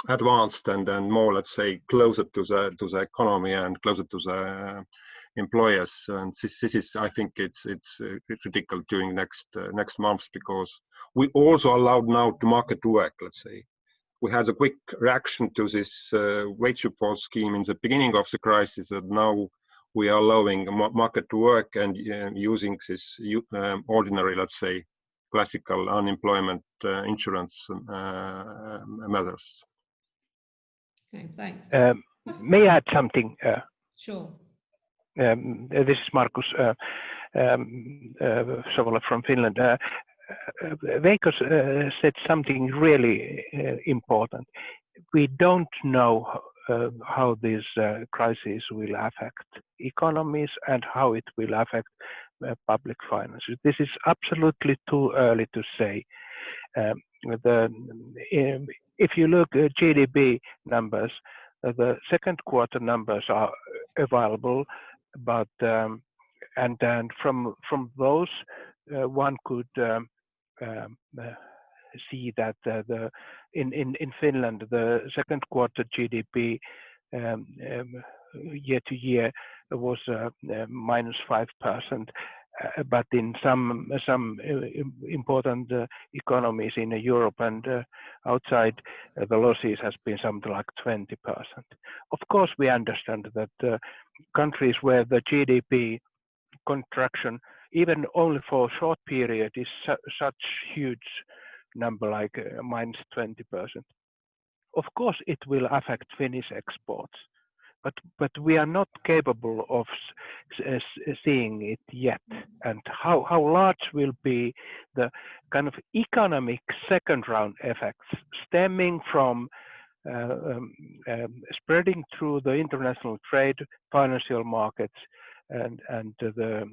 Speaker 4: advanced and more, let's say, closer to the economy and closer to the employers. And this is, I think, it's critical during next months, because we also allowed now to market to work. Let's say we had a quick reaction to this wage support scheme in the beginning of the crisis, and now we are allowing market to work and using this ordinary, let's say, classical unemployment insurance measures.
Speaker 1: Okay, thanks.
Speaker 2: May I add something?
Speaker 1: Sure.
Speaker 2: This is Markus Savola from Finland. Veiko said something really important. We don't know how this crisis will affect economies and how it will affect public finances. This is absolutely too early to say. If you look at GDP numbers, the second quarter numbers are available, but and then from those one could see that in Finland the second quarter GDP year to year was -5%. But in some important economies in Europe and outside, the losses has been something like 20%. Of course, we understand that countries where the GDP contraction, even only for a short period, is such huge number like -20%. Of course, it will affect Finnish exports. But we are not capable of seeing it yet, and how large will be the kind of economic second round effects stemming from spreading through the international trade, financial markets, and the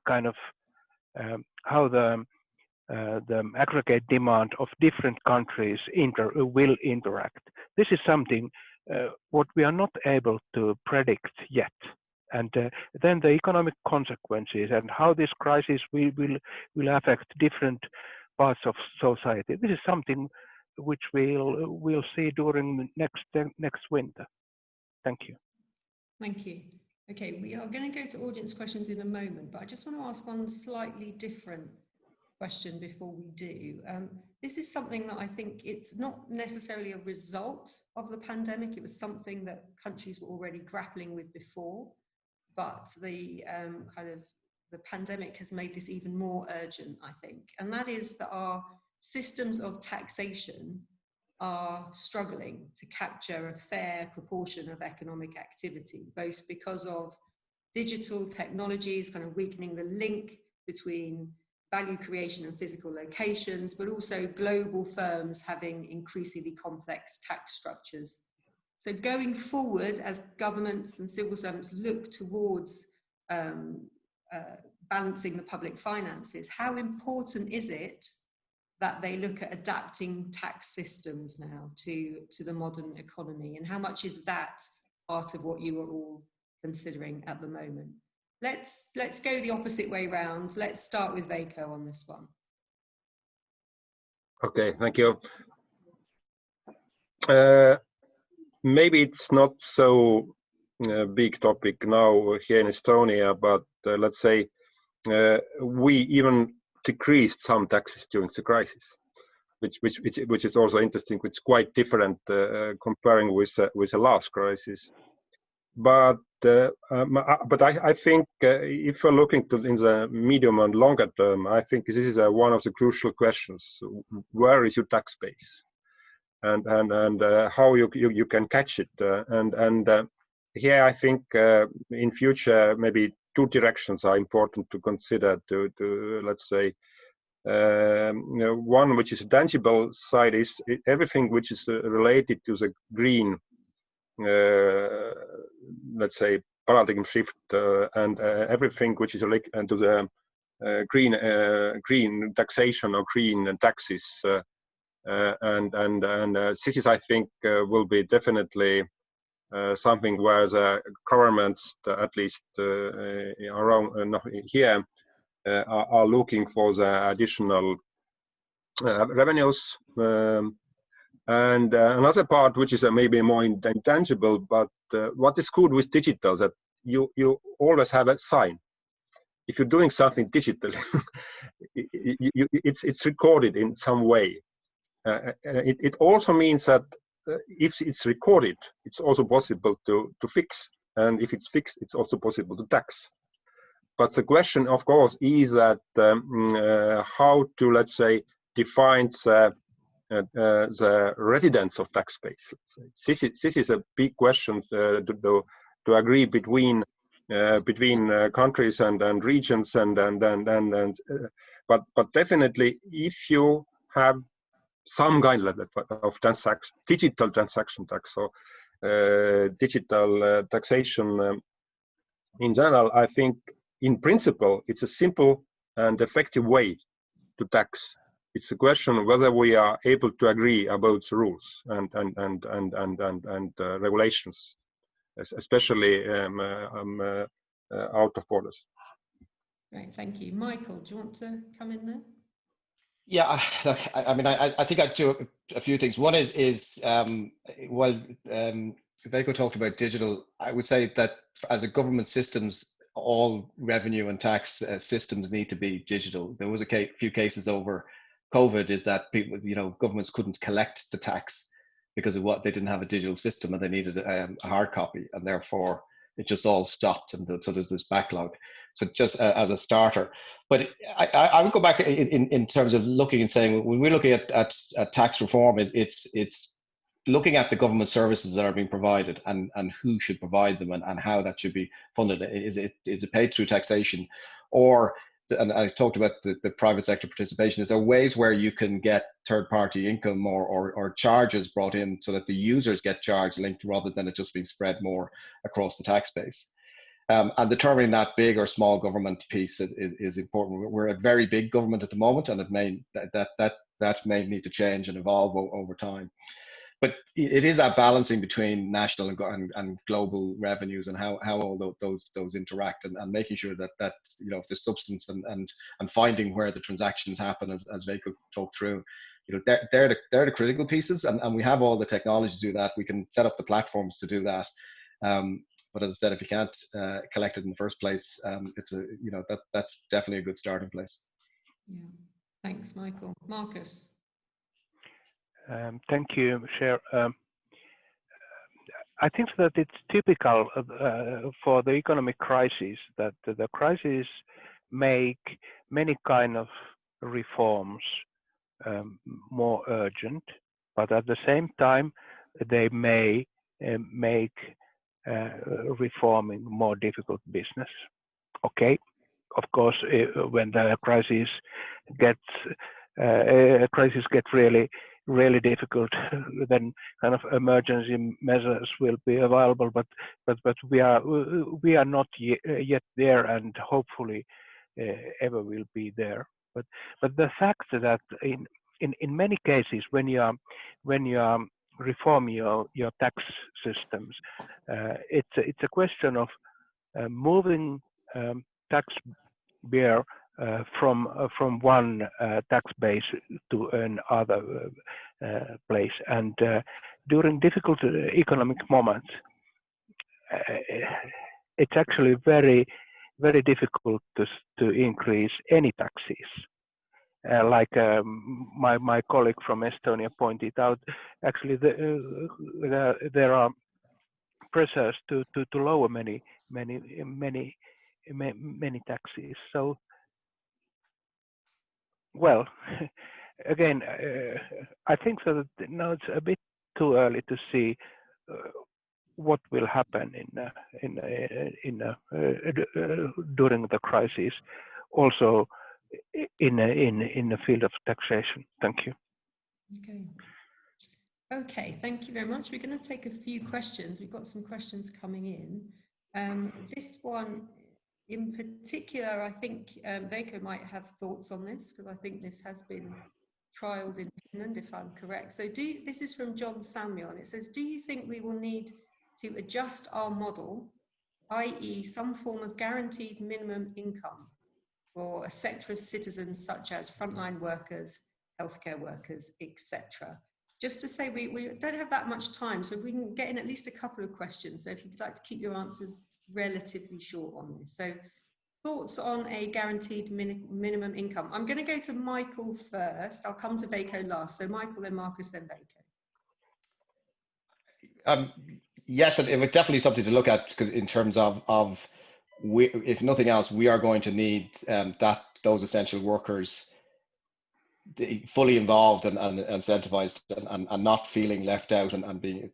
Speaker 2: kind of how the aggregate demand of different countries will interact. This is something what we are not able to predict yet. And then the economic consequences and how this crisis will affect different parts of society. This is something which we'll see during next winter. Thank you.
Speaker 1: Thank you. Okay, we are going to go to audience questions in a moment, but I just want to ask one slightly different question before we do. This is something that I think it's not necessarily a result of the pandemic. It was something that countries were already grappling with before, but the the pandemic has made this even more urgent, I think. And that is that our systems of taxation are struggling to capture a fair proportion of economic activity, both because of digital technologies kind of weakening the link between value creation and physical locations, but also global firms having increasingly complex tax structures. So going forward, as governments and civil servants look towards balancing the public finances, how important is it that they look at adapting tax systems now to the modern economy? And how much is that part of what you are all considering at the moment? Let's go the opposite way round. Let's start with Veiko on this one.
Speaker 4: Okay, thank you. Maybe it's not so big topic now here in Estonia, but let's say we even decreased some taxes during the crisis, which is also interesting. It's quite different comparing with the last crisis. But I think if we're looking in the medium and longer term, I think this is one of the crucial questions. Where is your tax base, and how you can catch it? And here I think in future maybe two directions are important to consider. To let's say one which is a tangible side is everything which is related to the green. Let's say paradigm shift and everything which is related to the green taxation or green taxes, and this is, I think, will be definitely something where the governments, at least around here, are looking for the additional revenues. And another part, which is maybe more intangible, but what is good with digital, that you always have a sign. If you're doing something digitally, it's recorded in some way. It also means that if it's recorded, it's also possible to fix. And if it's fixed, it's also possible to tax. But the question, of course, is that how to, let's say, define the residents of tax base. This is a big question to agree between countries and regions but definitely if you have some kind of digital transaction tax, so digital taxation in general, I think in principle it's a simple and effective way to tax. It's a question of whether we are able to agree about the rules and regulations, especially out of borders.
Speaker 1: Great, thank you. Michael, do you want to come in there?
Speaker 3: Yeah, I mean, I think I'd do a few things. One is while Veiko talked about digital, I would say that as a government systems, all revenue and tax systems need to be digital. There was a few cases over COVID is that people, governments couldn't collect the tax because of what they didn't have a digital system and they needed a hard copy, and therefore it just all stopped, and so there's this backlog. So just as a starter, but I would go back in terms of looking and saying when we're looking at tax reform, it's looking at the government services that are being provided and who should provide them and how that should be funded. Is it paid through taxation, or, and I talked about the private sector participation, is there ways where you can get third-party income or charges brought in so that the users get charged linked rather than it just being spread more across the tax base? And determining that big or small government piece is important. We're a very big government at the moment, and it may that may need to change and evolve over time. But it is that balancing between national and global revenues and how all those interact, and making sure that if the substance and finding where the transactions happen, as Veiko talked through, they're the critical pieces, and we have all the technology to do that. We can set up the platforms to do that. But as I said, if you can't collect it in the first place, it's that's definitely a good starting place.
Speaker 1: Yeah, thanks, Michael. Marcus.
Speaker 2: Thank you, Chair. I think that it's typical for the economic crisis that the crisis make many kind of reforms more urgent, but at the same time they may make reforming more difficult business. Okay, of course, when the crisis gets really difficult, then kind of emergency measures will be available. But we are not yet there, and hopefully ever will be there. But the fact that in many cases when you are reform your tax systems, it's a question of moving tax bear from one tax base to another place, and during difficult economic moments, it's actually very difficult to increase any taxes. Like my colleague from Estonia pointed out, actually there are pressures to lower many taxes. So, well, again, I think that now it's a bit too early to see what will happen during the crisis, also in the field of taxation. Thank you.
Speaker 1: Okay, thank you very much. We're going to take a few questions. We've got some questions coming in. This one in particular, I think Veiko might have thoughts on this, because I think this has been trialed in Finland, if I'm correct. So this is from John Samuel, and it says, do you think we will need to adjust our model, i.e. some form of guaranteed minimum income for a sector of citizens such as frontline workers, healthcare workers, etc.? Just to say, we don't have that much time, so we can get in at least a couple of questions. So if you'd like to keep your answers relatively short on this. So thoughts on a guaranteed minimum income? I'm going to go to Michael first. I'll come to Veiko last. So Michael, then Marcus, then Veiko.
Speaker 3: Yes, it was definitely something to look at, because in terms of if nothing else, we are going to need those essential workers fully involved and incentivized and not feeling left out and being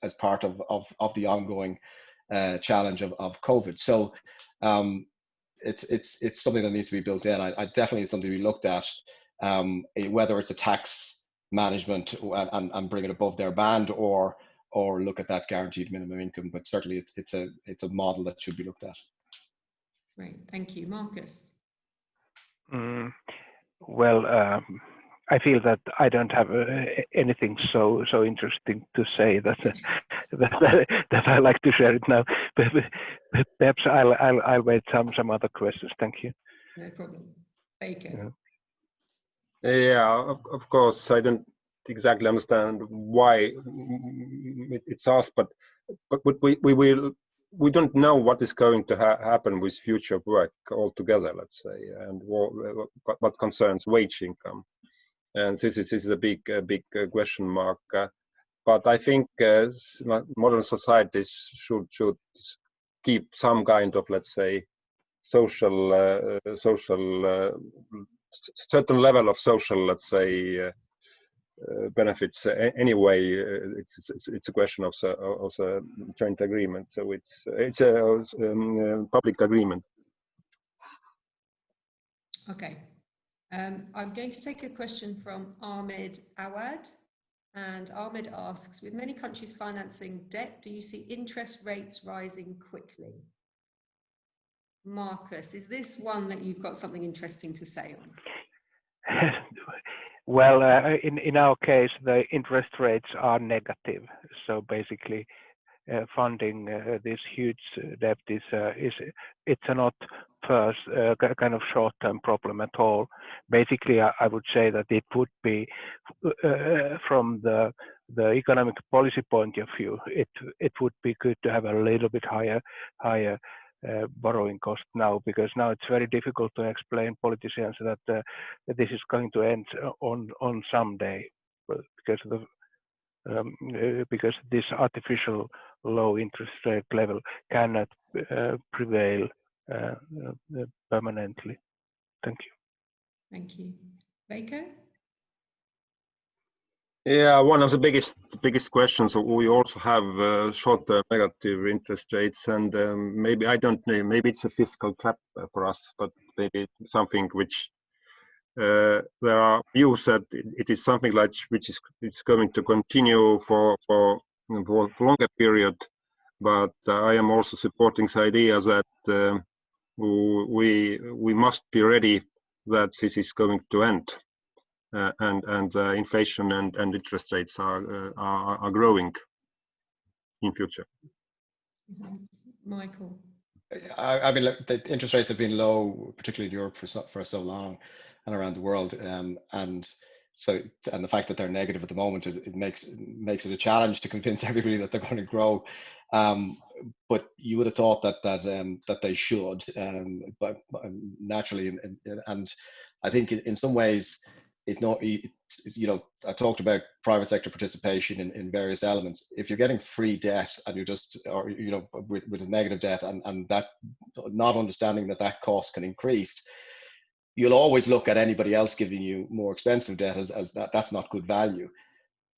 Speaker 3: as part of the ongoing challenge of COVID. So it's something that needs to be built in. I definitely it's something we looked at, whether it's a tax management and bring it above their band, or or look at that guaranteed minimum income. But certainly it's a model that should be looked at.
Speaker 1: Great, thank you. Marcus?
Speaker 2: Well, I feel that I don't have anything so interesting to say that that I like to share it now. But perhaps I'll wait some other questions. Thank you.
Speaker 1: No problem. Baker?
Speaker 4: Yeah, of course, I don't exactly understand why it's asked, but we don't know what is going to happen with future work altogether, let's say, and what concerns wage income, and this is a big question mark. But I think modern societies should keep some kind of, let's say, social certain level of social, let's say, benefits anyway. It's a question of the joint agreement, so it's a public agreement.
Speaker 1: Okay, I'm going to take a question from Ahmed Awad, and Ahmed asks, with many countries financing debt, do you see interest rates rising quickly? Marcus, is this one that you've got something interesting to say on?
Speaker 2: Well, in our case, the interest rates are negative. So basically, funding this huge debt it's not first kind of short-term problem at all. Basically, I would say that it would be from the economic policy point of view, it would be good to have a little bit higher borrowing cost now, because now it's very difficult to explain politicians that this is going to end on some day, because this artificial low interest rate level cannot prevail permanently. Thank you.
Speaker 1: Thank you. Veiko?
Speaker 4: Yeah, one of the biggest questions. We also have short-term negative interest rates, and maybe, I don't know, maybe it's a fiscal trap for us, but maybe something which there are views that it is something like which is going to continue for longer period. But I am also supporting the idea that we must be ready that this is going to end. And inflation and interest rates are growing in future.
Speaker 1: Michael?
Speaker 3: I mean, look, the interest rates have been low, particularly in Europe, for so long, and around the world, and the fact that they're negative at the moment, it makes it a challenge to convince everybody that they're going to grow. But you would have thought that they should, but naturally, and I think in some ways, I talked about private sector participation in various elements. If you're getting free debt and you're just, or with a negative debt, and that not understanding that cost can increase, you'll always look at anybody else giving you more expensive debt as that's not good value.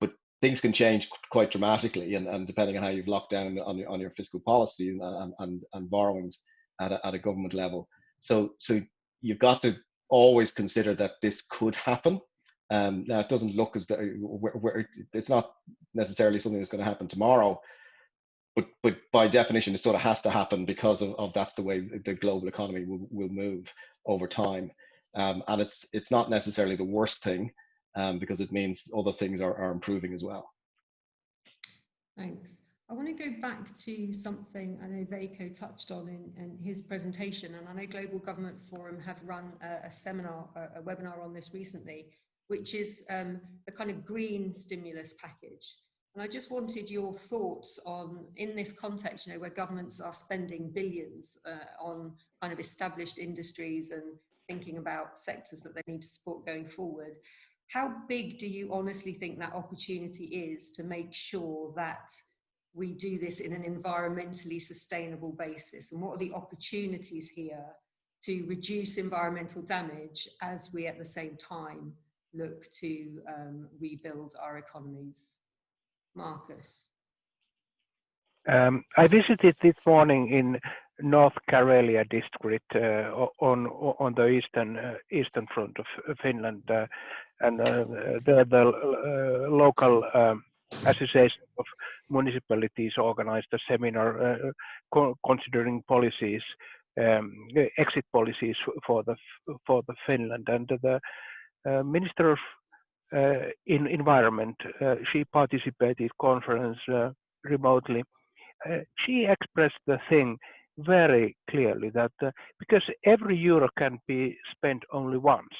Speaker 3: But things can change quite dramatically, and depending on how you've locked down on your fiscal policy and borrowings at a government level. So you've got to always consider that this could happen. Now it doesn't look as though it's not necessarily something that's going to happen tomorrow, but by definition it sort of has to happen because of that's the way the global economy will move over time. And it's not necessarily the worst thing, because it means other things are improving as well.
Speaker 1: Thanks. I want to go back to something I know Veiko touched on in his presentation, and I know Global Government Forum have run a webinar on this recently, which is the kind of green stimulus package. And I just wanted your thoughts on, in this context, where governments are spending billions on kind of established industries and thinking about sectors that they need to support going forward. How big do you honestly think that opportunity is to make sure that we do this in an environmentally sustainable basis? And what are the opportunities here to reduce environmental damage as we at the same time look to rebuild our economies? Marcus?
Speaker 2: I visited this morning in North Karelia district on the eastern front of Finland, and the local association of municipalities organized a seminar considering policies, exit policies for the Finland, and the Minister of Environment, she participated conference remotely. She expressed the thing very clearly that because every euro can be spent only once.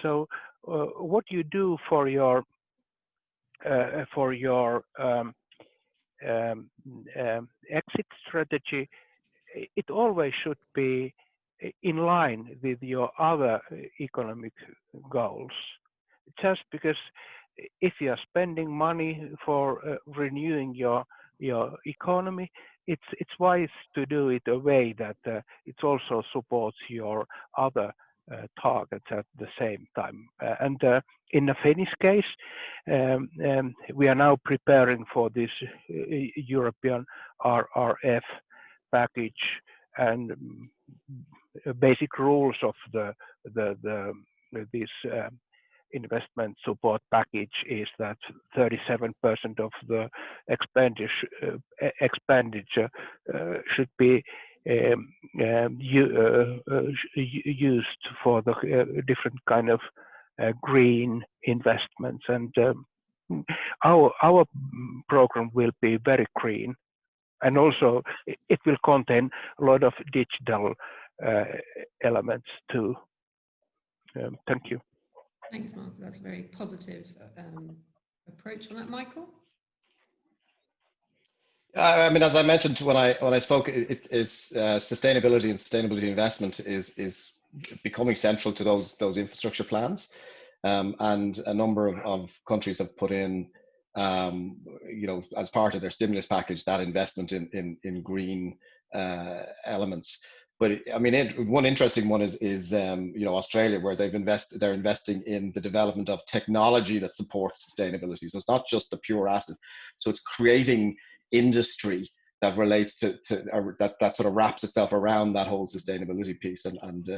Speaker 2: So what you do for your exit strategy, it always should be in line with your other economic goals. Just because if you are spending money for renewing your economy, it's wise to do it a way that it also supports your other targets at the same time. And in the Finnish case, we are now preparing for this European RRF package, and basic rules of this investment support package is that 37% of the expenditure should be used for the different kind of green investments, and our program will be very green, and also it will contain a lot of digital elements too. Thank you.
Speaker 1: Thanks, Mark. That's a very positive approach on that, Michael.
Speaker 3: I mean, as I mentioned when I spoke, it is sustainability and sustainability investment is becoming central to those infrastructure plans, and a number of countries have put in, as part of their stimulus package, that investment in green elements. But I mean, one interesting one is Australia, where they're investing in the development of technology that supports sustainability. So it's not just the pure asset. So it's creating industry that relates to that sort of wraps itself around that whole sustainability piece, and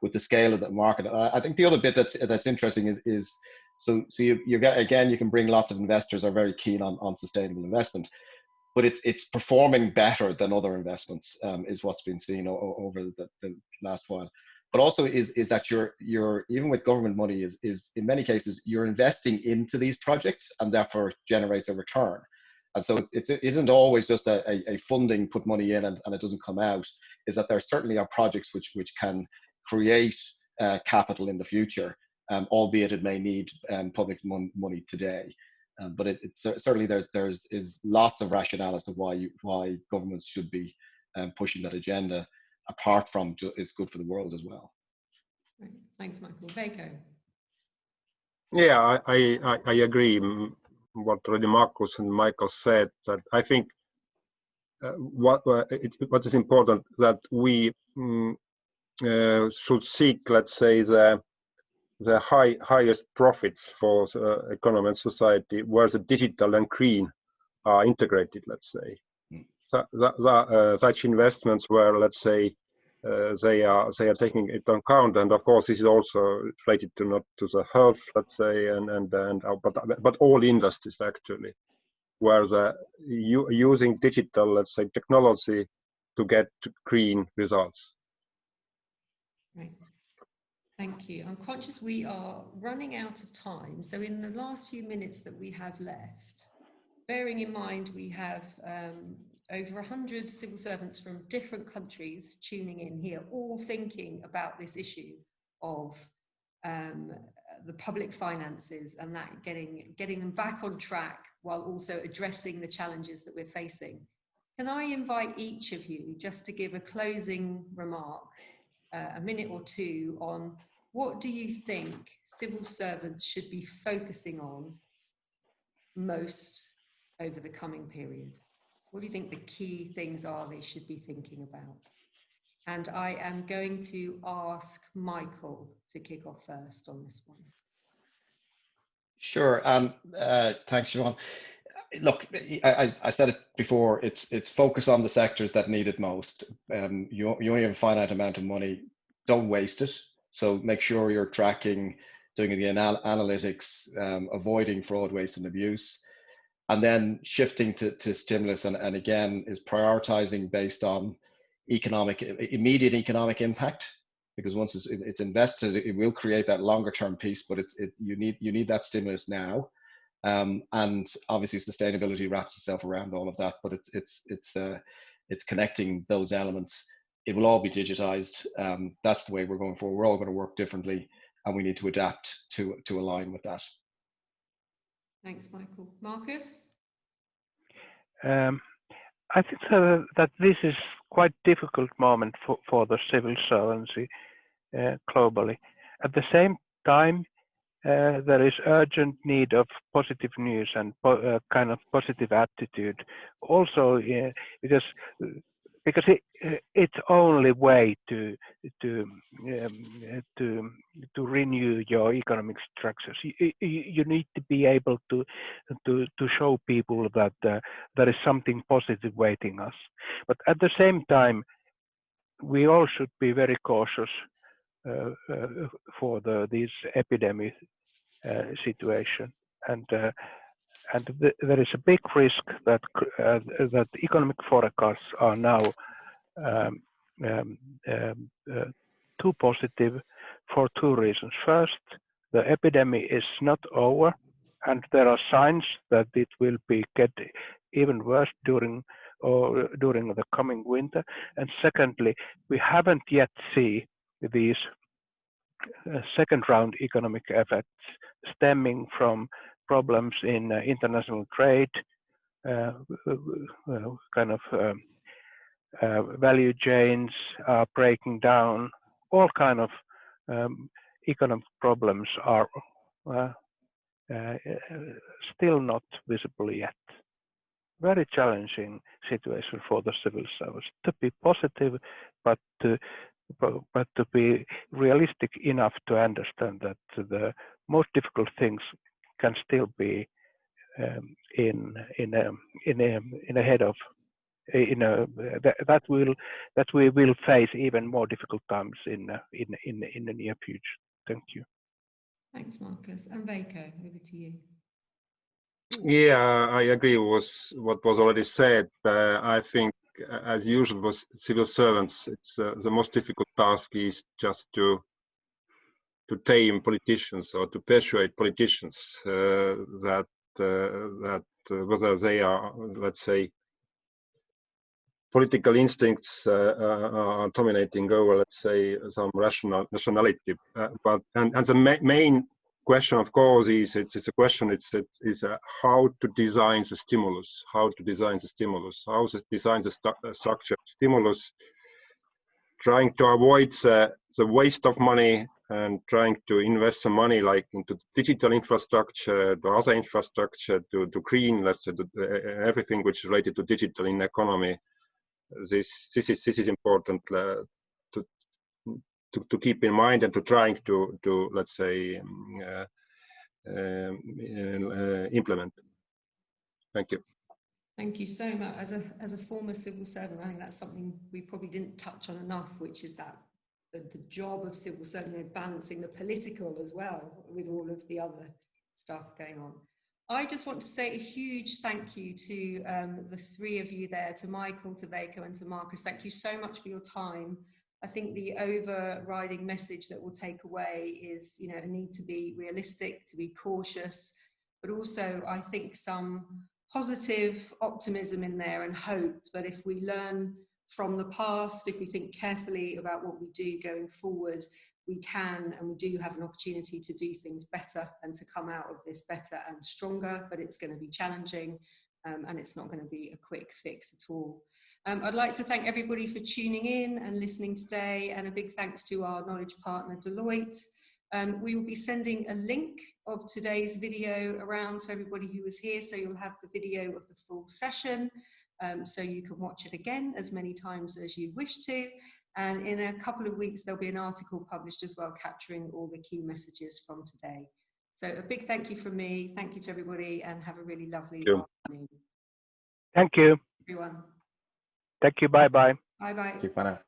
Speaker 3: with the scale of the market. I think the other bit that's interesting is so you get, again, you can bring lots of investors are very keen on sustainable investment, but it's performing better than other investments, is what's been seen over the last while. But also is that you're even with government money is in many cases you're investing into these projects and therefore generates a return. And so it isn't always just a funding, put money in and it doesn't come out. Is that there certainly are projects which can create capital in the future, albeit it may need public money today. But certainly there's lots of rationale as to why governments should be pushing that agenda, apart from it's good for the world as well.
Speaker 1: Right. Thanks, Michael. Veiko.
Speaker 4: Yeah, I agree. What already Markus and Michael said, that I think what is important that we should seek, let's say, the highest profits for economy and society, where the digital and green are integrated, let's say. Such investments where, let's say, they are taking it into account, and of course this is also related to not to the health, let's say, but all industries actually, where using digital, let's say, technology to get green results.
Speaker 1: Right. Thank you. I'm conscious we are running out of time, so in the last few minutes that we have left, bearing in mind we have over 100 civil servants from different countries tuning in here, all thinking about this issue of the public finances and that getting them back on track while also addressing the challenges that we're facing. Can I invite each of you just to give a closing remark, a minute or two, on what do you think civil servants should be focusing on most over the coming period? What do you think the key things are they should be thinking about? And I am going to ask Michael to kick off first on this one.
Speaker 3: Sure. Thanks, Siobhan. Look, I said it before, it's focus on the sectors that need it most. You only have a finite amount of money. Don't waste it. So make sure you're tracking, doing the analytics, avoiding fraud, waste and abuse. and then shifting to stimulus, and again is prioritizing based on immediate economic impact, because once it's invested, it will create that longer term piece, but you need that stimulus now. And obviously sustainability wraps itself around all of that, but it's connecting those elements. It will all be digitized. That's the way we're going forward. We're all going to work differently, and we need to adapt to align with that.
Speaker 1: Thanks, Michael. Marcus?
Speaker 2: I think that this is quite difficult moment for the civil servants globally. At the same time, there is urgent need of positive news and kind of positive attitude. Also, because it's only way to renew your economic structures. You need to be able to show people that there is something positive waiting us. But at the same time, we all should be very cautious for this epidemic situation, and there is a big risk that economic forecasts are now too positive for two reasons. First, the epidemic is not over, and there are signs that it will get even worse during the coming winter. And secondly, we haven't yet seen these second round economic effects stemming from problems in international trade, value chains are breaking down. All kind of economic problems are still not visible yet. Very challenging situation for the civil service to be positive, but to be realistic enough to understand that the most difficult things can still be that we will face even more difficult times in the near future. Thank you.
Speaker 1: Thanks, Marcus. And Veiko, over to you.
Speaker 4: Yeah, I agree with what was already said. I think, as usual, with civil servants, it's the most difficult task is just to tame politicians or to persuade politicians that whether they are, let's say, political instincts are dominating over, let's say, some rationality. But the main question, of course, is it's a question. It's how to design the stimulus. How to design the structure of stimulus, trying to avoid the waste of money and trying to invest some money like into digital infrastructure, to other infrastructure, to green, let's say, everything which is related to digital in economy. This is important to keep in mind and to trying to let's say implement. Thank you.
Speaker 1: Thank you so much. As a former civil servant, I think that's something we probably didn't touch on enough, which is that the job of civil servant, balancing the political as well with all of the other stuff going on. I just want to say a huge thank you to the three of you there, to Michael, to Veiko, and to Marcus. Thank you so much for your time. I think the overriding message that we'll take away is, a need to be realistic, to be cautious, but also I think some positive optimism in there and hope that if we learn from the past, if we think carefully about what we do going forward, we can and we do have an opportunity to do things better and to come out of this better and stronger, but it's going to be challenging and it's not going to be a quick fix at all. I'd like to thank everybody for tuning in and listening today, and a big thanks to our knowledge partner Deloitte. We will be sending a link of today's video around to everybody who was here, so you'll have the video of the full session, so you can watch it again as many times as you wish to. And in a couple of weeks, there'll be an article published as well, capturing all the key messages from today. So a big thank you from me. Thank you to everybody, and have a really lovely afternoon.
Speaker 2: Thank you.
Speaker 1: Everyone.
Speaker 2: Thank you. Bye-bye.
Speaker 1: Bye-bye.
Speaker 3: Thank you, Bye now.